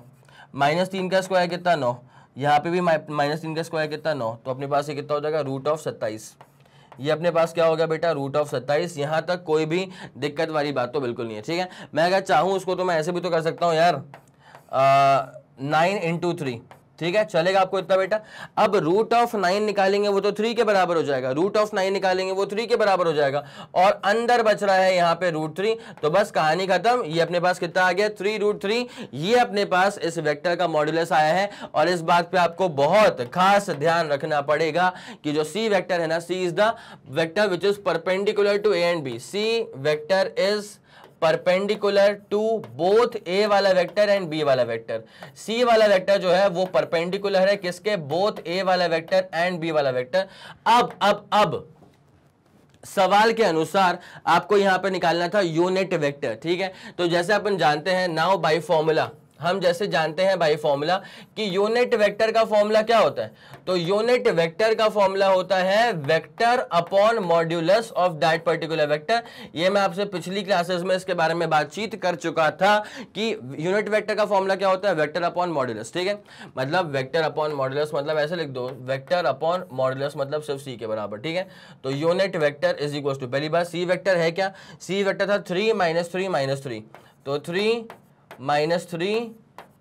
-3 का स्क्वायर कितना 9, यहाँ पे भी -3 का स्क्वायर कितना 9, तो अपने पास ये कितना हो जाएगा √27। ये अपने पास क्या हो गया बेटा, √27। यहां तक कोई भी दिक्कत वाली बात तो बिल्कुल नहीं है, ठीक है। मैं अगर चाहूं उसको तो मैं ऐसे भी तो कर सकता हूं यार, 9 × 3, ठीक है, चलेगा आपको इतना बेटा। अब √9 निकालेंगे वो तो 3 के बराबर हो जाएगा, √9 निकालेंगे वो 3 के बराबर हो जाएगा, और अंदर बच रहा है यहाँ पे √3, तो बस कहानी खत्म। ये अपने पास कितना आ गया, 3√3। ये अपने पास इस वेक्टर का मॉड्यूलस आया है, और इस बात पे आपको बहुत खास ध्यान रखना पड़ेगा कि जो सी वेक्टर है ना, C is the vector which is perpendicular to A and B. C vector is perpendicular to both A वाला वेक्टर एंड बी वाला वेक्टर। सी वाला वेक्टर जो है वो परपेंडिकुलर है किसके, बोथ ए वाला वेक्टर एंड बी वाला वेक्टर। अब सवाल के अनुसार आपको यहां पर निकालना था यूनिट वेक्टर, ठीक है। तो जैसे अपन जानते हैं नाउ बाय फॉर्मूला, हम जैसे जानते हैं बाय फॉर्मूला कि यूनिट वेक्टर का फॉर्मूला क्या होता है, तो यूनिट वेक्टर का फॉर्मूला होता है vector upon modulus of that particular vector. ये मैं आपसे पिछली क्लासेस में इसके बारे में बातचीत कर चुका था कि यूनिट वेक्टर का फॉर्मूला क्या होता है, वेक्टर अपॉन मॉड्यूलस, ठीक है। मतलब वेक्टर अपॉन मॉड्यूलस मतलब ऐसे लिख दो, वेक्टर अपॉन मॉड्यूलस मतलब सिर्फ सी के बराबर, ठीक है। तो unit vector is equal to, पहली बात सी वेक्टर है क्या, सी वेक्टर था 3 -3 -3, तो 3 -3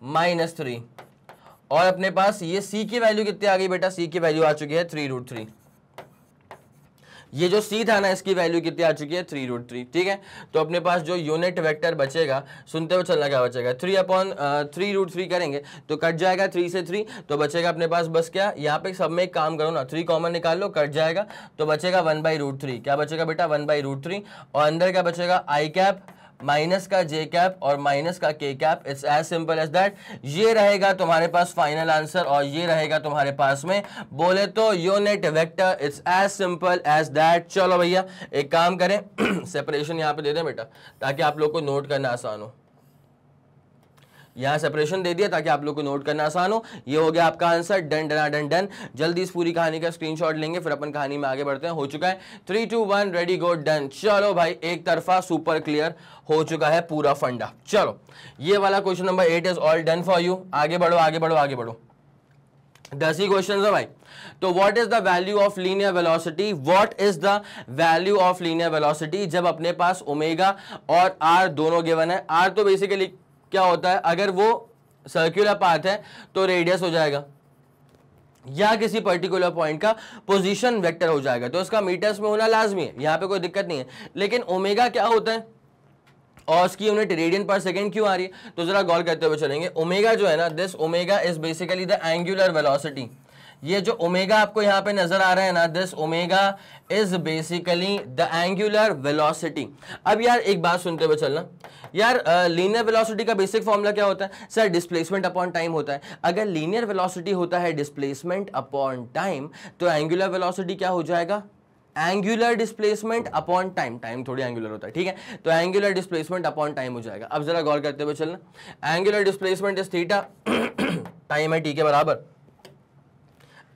-3, और अपने पास ये c की वैल्यू कितनी आ गई बेटा, c की वैल्यू आ चुकी है 3√3। ये जो c था ना, इसकी वैल्यू कितनी आ चुकी है 3√3, ठीक है। तो अपने पास जो यूनिट वेक्टर बचेगा, सुनते हुए चलना, क्या बचेगा, 3/3√3 करेंगे तो कट जाएगा 3 से 3, तो बचेगा अपने पास बस क्या, यहाँ पे सब में एक काम करो ना, 3 कॉमन निकाल लो, कट जाएगा तो बचेगा 1/√3। क्या बचेगा बेटा, 1/√3, और अंदर क्या बचेगा, आई कैप, माइनस का जे कैप और माइनस का K cap. It's as simple as that. ये रहेगा तुम्हारे पास फाइनल आंसर, और ये रहेगा तुम्हारे पास में बोले तो unit vector. It's as simple as that. चलो भैया एक काम करें, सेपरेशन यहां पे दे दें बेटा, ताकि आप लोग को नोट करना आसान हो। यहाँ सेपरेशन दे दिया ताकि आप लोग को नोट करना आसान हो। ये हो गया आपका answer, done done done done. जल्दी इस पूरी कहानी का स्क्रीनशॉट लेंगे, फिर अपन कहानी में आगे बढ़ते हैं। हो चुका है 3 2 1 रेडी गो डन। चलो भाई, एक तरफा सुपर क्लियर हो चुका है पूरा फंडा। चलो ये वाला question number 8 is all done for you. आगे बढ़ो आगे बढ़ो आगे बढ़ो, 10 ही क्वेश्चन है भाई। तो what is the value of linear velocity, what is the value of linear velocity जब अपने पास ओमेगा और आर दोनों गिवन है। आर तो बेसिकली क्या होता है, अगर वो सर्कुलर पाथ है तो रेडियस हो जाएगा या किसी पर्टिकुलर पॉइंट का पोजीशन वेक्टर हो जाएगा, तो इसका मीटर्स में होना लाजमी है, यहां पे कोई दिक्कत नहीं है। लेकिन ओमेगा क्या होता है और उसकी यूनिट रेडियन पर सेकंड क्यों आ रही है, तो जरा गौर करते हुए चलेंगे। ओमेगा जो है ना, this omega is basically the angular velocity. ये जो ओमेगा आपको यहाँ पे नजर आ रहा है ना, this omega is basically the angular velocity. अब यार एक बात सुनते हुए चलना यार, लीनियर वेलोसिटी का बेसिक फॉर्मूला क्या होता है सर, डिस्प्लेसमेंट अपॉन टाइम होता है। अगर लीनियर वेलोसिटी होता है डिस्प्लेसमेंट अपॉन टाइम, तो एंगुलर वेलोसिटी क्या हो जाएगा, angular displacement upon time. Time थोड़ी एंगुलर होता है, ठीक है, तो एंगुलर डिस्प्लेसमेंट अपॉन टाइम हो जाएगा। अब जरा गौर करते हुए चलना, angular displacement is theta, time है टी के बराबर,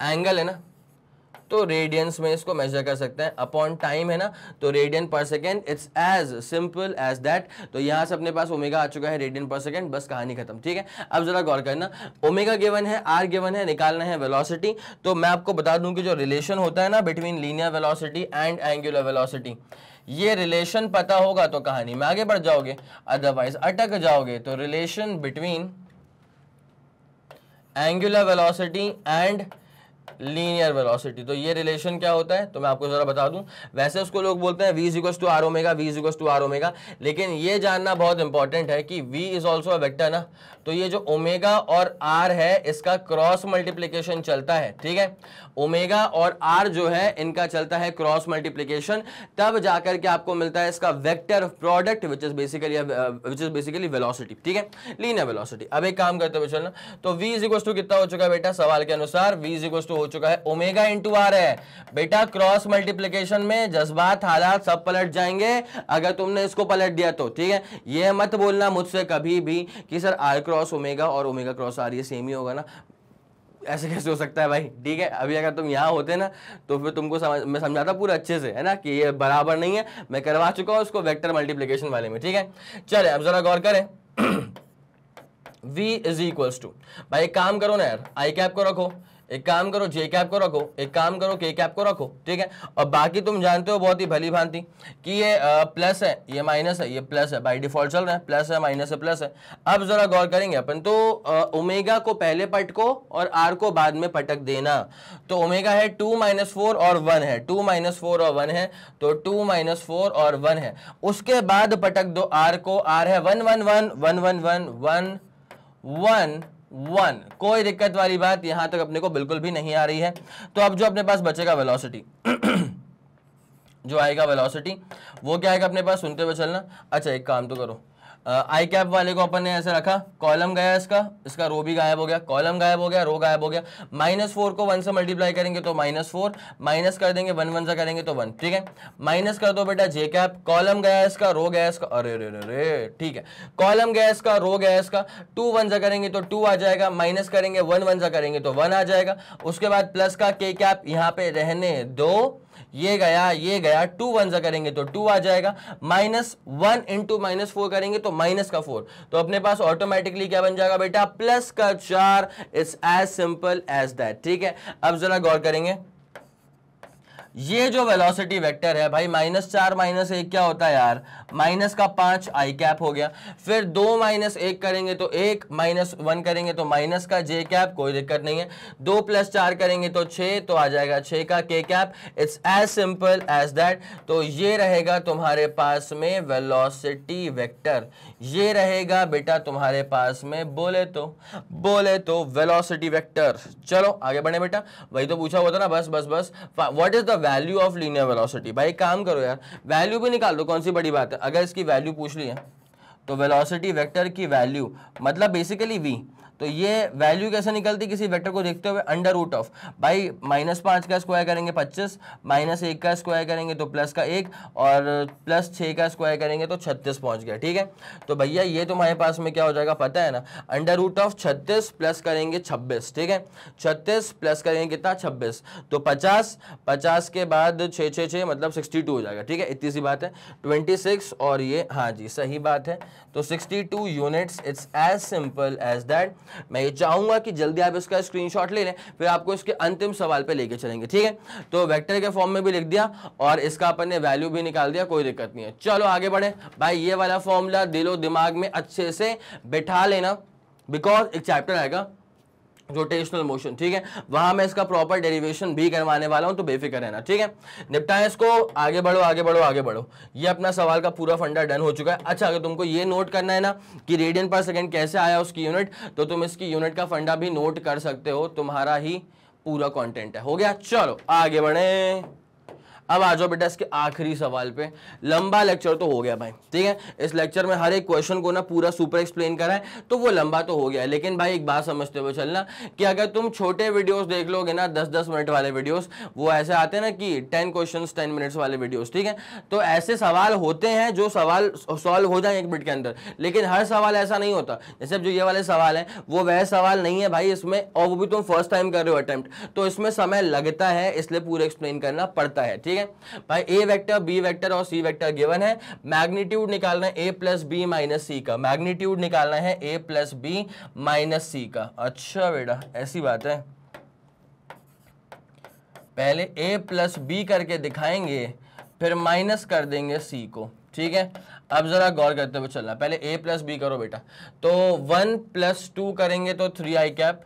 एंगल है ना तो रेडियंस में इसको मेजर कर सकते हैं, अपॉन टाइम है ना तो रेडियन पर second. It's as simple as that. तो यहां से अपने पास ओमेगा आ चुका है रेडियन पर सेकेंड, बस कहानी खत्म, ठीक है। अब जरा गौर करना, ओमेगा गिवन है, आर गिवन है, निकालना है वेलोसिटी। तो मैं आपको बता दूं कि जो रिलेशन होता है ना between linear velocity and angular velocity, ये रिलेशन पता होगा तो कहानी में आगे बढ़ जाओगे, अदरवाइज अटक जाओगे। तो relation between angular velocity and linear velocity, तो ये रिलेशन क्या होता है तो मैं आपको जरा बता दूं। वैसे उसको लोग बोलते हैं v equals to R omega, v equals to R omega, लेकिन ये जानना बहुत इंपॉर्टेंट है कि v is also a vector ना, तो ये जो ओमेगा और r है इसका क्रॉस मल्टीप्लीकेशन चलता है, ठीक है। ओमेगा और r जो है इनका चलता है क्रॉस मल्टीप्लीकेशन, तब जाकर के आपको मिलता है इसका vector product which is basically velocity, ठीक है, लीनियर वेलोसिटी। अब एक काम करते हुए चलना, तो v इक्वल्स टू कितना हो चुका है बेटा, सवाल के अनुसार v इक्वल्स टू हो चुका है ओमेगा इंटू आर है बेटा। क्रॉस मल्टीप्लीकेशन में जज्बात हालात सब पलट जाएंगे अगर तुमने इसको पलट दिया तो, ठीक है। ये मत बोलना मुझसे कभी भी कि सर आर क्रॉस ओमेगा और ओमेगा क्रॉस आर ये सेम ही होगा ना, ऐसे कैसे हो सकता है भाई, ठीक है। अभी अगर तुम यहाँ होते ना तो फिर तुमको मैं समझाता पूरा अच्छे से, है ना, कि ये बराबर नहीं है। मैं करवा चुका हूँ उसको वेक्टर मल्टीप्लीकेशन वाले में, ठीक है। चले अब जरा गौर करें, v इज इक्वल्स टू, भाई एक काम करो ना यार, आई कैप को रखो, एक काम करो जे कैप को रखो, एक काम करो के कैप को रखो, ठीक है। और बाकी तुम जानते हो बहुत ही भली भांति कि ये प्लस है, ये माइनस है, ये प्लस है, बाय डिफॉल्ट चल रहा है, प्लस है माइनस है प्लस है। अब जरा गौर करेंगे अपन, तो ओमेगा को पहले पटको और आर को बाद में पटक देना। तो ओमेगा है 2 - 4 और 1 है, 2 - 4 और 1 है, तो 2 - 4 और 1 है। उसके बाद पटक दो आर को, आर है 1 1 1 1 1 1 1 1 1, कोई दिक्कत वाली बात यहां तक अपने को बिल्कुल भी नहीं आ रही है। तो अब जो अपने पास बचेगा वेलोसिटी जो आएगा वेलोसिटी वो क्या आएगा अपने पास, सुनते हुए चलना। अच्छा एक काम तो करो, आई कैप वाले को अपन ने ऐसे रखा, कॉलम गया इसका रो भी गायब हो गया, कॉलम गायब हो गया, रो गायब हो गया। -4 को 1 से मल्टीप्लाई करेंगे तो -4, माइनस कर देंगे 1 1 से करेंगे तो 1, ठीक है। माइनस कर दो बेटा जे कैप, कॉलम गया इसका, रो गया इसका, अरे रे रे रे, ठीक है, कॉलम गया इसका, रो गया इसका, 2 1 से करेंगे तो 2 आ जाएगा, माइनस करेंगे 1 1 से करेंगे तो 1 आ जाएगा। उसके बाद प्लस का के कैप यहाँ पे रहने दो, ये गया 2 1 से करेंगे तो 2 आ जाएगा, -1 × -4 करेंगे तो माइनस का 4, तो अपने पास ऑटोमेटिकली क्या बन जाएगा बेटा, प्लस का 4। It's as simple as that, ठीक है। अब जरा गौर करेंगे, ये जो वेलोसिटी वेक्टर है भाई, -4 - 1 क्या होता है यार, माइनस का 5 आई कैप हो गया। फिर 2 - 1 करेंगे तो 1, -1 करेंगे तो माइनस का जे कैप, कोई दिक्कत नहीं है। 2 + 4 करेंगे तो 6, तो आ जाएगा 6 का K cap. It's as simple as that. तो ये रहेगा तुम्हारे पास में वेलोसिटी वेक्टर, ये रहेगा बेटा तुम्हारे पास में बोले तो वेलोसिटी वेक्टर। चलो आगे बढ़े बेटा, वही तो पूछा हुआ था ना, बस what is the value of linear velocity. भाई काम करो यार, वैल्यू भी निकाल दो, कौन सी बड़ी बात है। अगर इसकी वैल्यू पूछ ली है तो वेलोसिटी वेक्टर की वैल्यू मतलब बेसिकली v, तो ये वैल्यू कैसे निकलती किसी वेक्टर को देखते हुए, अंडर रूट ऑफ भाई -5 का स्क्वायर करेंगे 25, -1 का स्क्वायर करेंगे तो प्लस का 1 और +6 का स्क्वायर करेंगे तो 36 पहुंच गया। ठीक है, तो भैया ये तुम्हारे पास में क्या हो जाएगा पता है ना, अंडर रूट ऑफ 36 प्लस करेंगे 26। ठीक है, 36 प्लस करेंगे कितना 26, तो 50, 50 के बाद 6 6 6 मतलब 62 हो जाएगा। ठीक है, इतनी सी बात है, 26 और ये, हाँ जी सही बात है, तो 62 units. It's as simple as that. मैं ये चाहूंगा कि जल्दी आप इसका स्क्रीनशॉट ले लें, फिर आपको इसके अंतिम सवाल पे लेके चलेंगे। ठीक है, तो वेक्टर के फॉर्म में भी लिख दिया और इसका अपन ने वैल्यू भी निकाल दिया, कोई दिक्कत नहीं है। चलो आगे बढ़े भाई, ये वाला फॉर्मूला दिलो दिमाग में अच्छे से बिठा लेना, बिकॉज एक चैप्टर आएगा रोटेशनल मोशन। ठीक है, वहां मैं इसका प्रॉपर डेरिवेशन भी करवाने वाला हूं, तो बेफिक्र रहना। ठीक है, निपटाएं इसको, आगे बढ़ो आगे बढ़ो आगे बढ़ो। ये अपना सवाल का पूरा फंडा डन हो चुका है। अच्छा, अगर तुमको ये नोट करना है ना कि रेडियन पर सेकंड कैसे आया उसकी यूनिट, तो तुम इसकी यूनिट का फंडा भी नोट कर सकते हो, तुम्हारा ही पूरा कंटेंट है। हो गया, चलो आगे बढ़े। अब आ जाओ बेटा इसके आखिरी सवाल पे। लंबा लेक्चर तो हो गया भाई, ठीक है, इस लेक्चर में हर एक क्वेश्चन को ना पूरा सुपर एक्सप्लेन करा है, तो वो लंबा तो हो गया। लेकिन भाई एक बात समझते हुए चलना कि अगर तुम छोटे वीडियोस देख लोगे ना, 10-10 मिनट वाले वीडियोस, वो ऐसे आते हैं ना कि 10 क्वेश्चंस 10 मिनट्स वाले वीडियोस, ठीक है, तो ऐसे सवाल होते हैं जो सवाल सॉल्व हो जाए 1 मिनट के अंदर, लेकिन हर सवाल ऐसा नहीं होता। जैसे जो ये वाले सवाल हैं वो वह सवाल नहीं है भाई इसमें, और वो भी तुम फर्स्ट टाइम कर रहे हो अटेम्प्ट, तो इसमें समय लगता है, इसलिए पूरे एक्सप्लेन करना पड़ता है। ठीक है भाई, ए वेक्टर, बी वेक्टर और सी वेक्टर गिवन है, मैग्नीट्यूड निकालना है ए प्लस बी माइनस सी का, मैग्नीट्यूड निकालना है ए प्लस बी माइनस सी का। अच्छा बेटा ऐसी बात है, पहले ए प्लस बी करके दिखाएंगे, फिर माइनस कर देंगे सी को। ठीक है, अब जरा गौर करते हुए चलना, पहले ए प्लस बी करो बेटा, तो 1 + 2 करेंगे तो 3i कैप।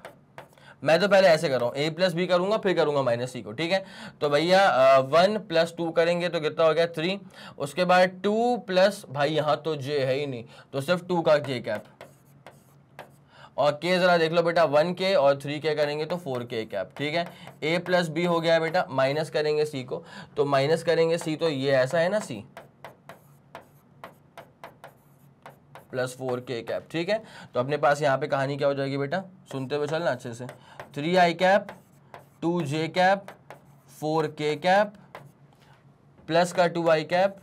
मैं तो पहले ऐसे कर रहा हूँ, ए प्लस बी करूंगा फिर करूंगा माइनस सी को। ठीक है, तो भैया 1 + 2 करेंगे तो कितना हो गया 3, उसके बाद 2 प्लस, भाई यहाँ तो जे है ही नहीं, तो सिर्फ 2 का जे कैप, और के जरा देख लो बेटा 1k और 3k करेंगे तो 4k कैप। ठीक है, ए प्लस बी हो गया बेटा, माइनस करेंगे सी को, तो माइनस करेंगे सी, तो ये ऐसा है ना सी प्लस 4k कैप। ठीक है, तो अपने पास यहाँ पे कहानी क्या हो जाएगी बेटा, सुनते हुए चलना अच्छे से, 3i cap, 2j cap, 4k cap, plus का 2i कैप,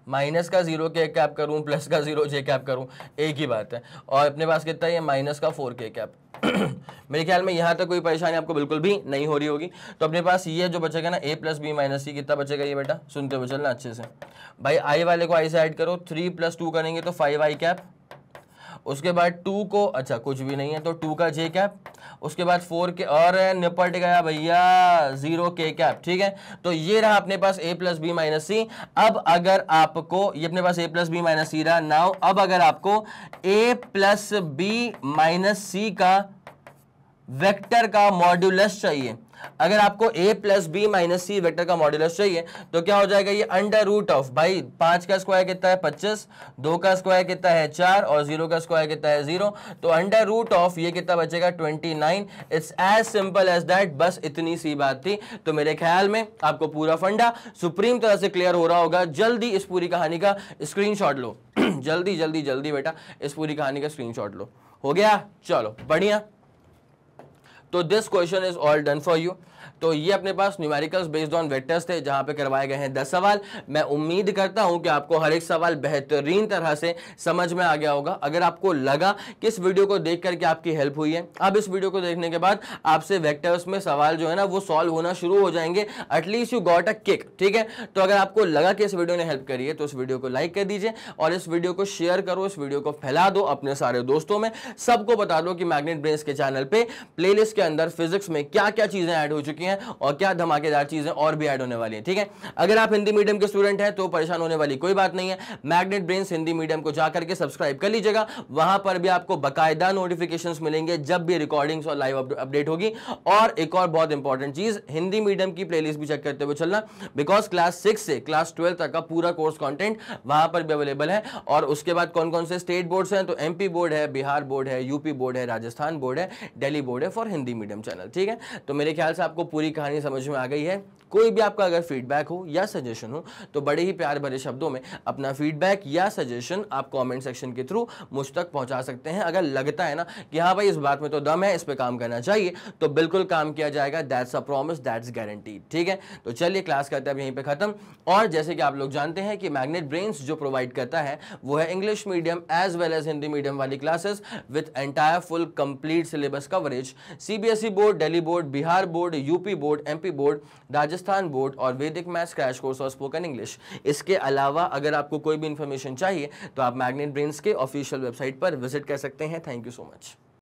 माइनस का 0k कैप करूं, प्लस का 0j कैप करूं, एक ही बात है। और अपने पास कितना है, माइनस का 4k कैप। मेरे ख्याल में यहाँ तक कोई परेशानी आपको बिल्कुल भी नहीं हो रही होगी। तो अपने पास ये जो बचेगा ना, ए प्लस बी माइनस सी, कितना बचेगा ये बेटा, सुनते हुए चलना अच्छे से भाई। आई वाले को आई से ऐड करो, 3 + 2 करेंगे तो 5i कैप, उसके बाद 2 को, अच्छा कुछ भी नहीं है तो 2 का जे कैप, उसके बाद 4k, और निपट गया भैया 0k कैप। ठीक है, तो ये रहा अपने पास a + b - c। अब अगर आपको, ये अपने पास a + b - c रहा, नाउ अब अगर आपको a + b - c का वेक्टर का मॉड्यूलस चाहिए, अगर आपको a + b - c वेक्टर का मॉड्यूलस चाहिए, तो क्या हो जाएगा ये, अंडर रूट ऑफ, भाई 5 का स्क्वायर कितना है 25, 2 का स्क्वायर कितना है 4 और 0 का स्क्वायर कितना है 0, तो अंडर रूट ऑफ ये कितना बचेगा 29। It's as simple as that, बस इतनी सी बात थी। तो मेरे ख्याल में आपको पूरा फंडा सुप्रीम तरह से क्लियर हो रहा होगा। जल्दी इस पूरी कहानी का स्क्रीनशॉट लो जल्दी जल्दी जल्दी बेटा इस पूरी कहानी का स्क्रीनशॉट लो। हो गया, चलो बढ़िया। तो this question is all done for you. तो ये अपने पास न्यूमेरिकल्स बेस्ड ऑन वेक्टर्स थे, जहां पे करवाए गए हैं 10 सवाल। मैं उम्मीद करता हूं कि आपको हर एक सवाल बेहतरीन तरह से समझ में आ गया होगा। अगर आपको लगा कि इस वीडियो को देख करके आपकी हेल्प हुई है, अब इस वीडियो को देखने के बाद आपसे वेक्टर्स में सवाल जो है ना वो सॉल्व होना शुरू हो जाएंगे। At least you got a kick. ठीक है, तो अगर आपको लगा कि इस वीडियो ने हेल्प करी है तो इस वीडियो को लाइक कर दीजिए और इस वीडियो को शेयर करो, इस वीडियो को फैला दो अपने सारे दोस्तों में। सबको बता दो कि मैग्नेट ब्रेन्स के चैनल पे प्लेलिस्ट के अंदर फिजिक्स में क्या क्या चीजें ऐड हो चुकी हैं और क्या धमाकेदार चीजें और भी ऐड होने वाली हैं। ठीक है, अगर आप हिंदी मीडियम के स्टूडेंट हैं तो परेशान होने वाली कोई बात नहीं है। मैग्नेट ब्रेन्स हिंदी मीडियम को जाकर के सब्सक्राइब कर लीजिएगा, वहां पर भी आपको बकायदा नोटिफिकेशंस मिलेंगे जब भी रिकॉर्डिंग्स और लाइव अपडेट होगी। और एक और बहुत इंपॉर्टेंट चीज, हिंदी मीडियम की प्लेलिस्ट भी चेक करते हुए चलना, बिकॉज क्लास 6 से क्लास 12 तक का पूरा कोर्स कंटेंट वहां पर भी अवेलेबल है। और उसके बाद कौन कौन से स्टेट बोर्ड्स हैं, तो एमपी बोर्ड है, बिहार बोर्ड है, यूपी बोर्ड है, राजस्थान बोर्ड है, दिल्ली बोर्ड है फॉर हिंदी मीडियम चैनल। ठीक है, तो मेरे ख्याल से आपको पूरी कहानी समझ में आ गई है। कोई भी आपका अगर फीडबैक हो या सजेशन हो तो बड़े ही प्यार भरे शब्दों में अपना फीडबैक या सजेशन आप कमेंट सेक्शन के थ्रू मुझ तक पहुंचा सकते हैं। अगर लगता है ना कि हाँ भाई इस बात में तो दम है, इस पे काम करना चाहिए, तो बिल्कुल काम किया जाएगा। That's a promise, that's guarantee. ठीक है, तो चलिए क्लास करते हैं अब यहीं पे खत्म। और जैसे कि आप लोग जानते हैं कि मैग्नेट ब्रेन्स जो प्रोवाइड करता है वो है English medium as well as Hindi medium वाली classes with entire full complete syllabus coverage. CBSE board, Delhi board, Bihar board, UP board, MP board, Rajasthan board और वैदिक मैथ्स क्रैश कोर्स और स्पोकन इंग्लिश। इसके अलावा अगर आपको कोई भी इंफॉर्मेशन चाहिए तो आप मैग्नेट ब्रेन्स के ऑफिशियल वेबसाइट पर विजिट कर सकते हैं। Thank you so much.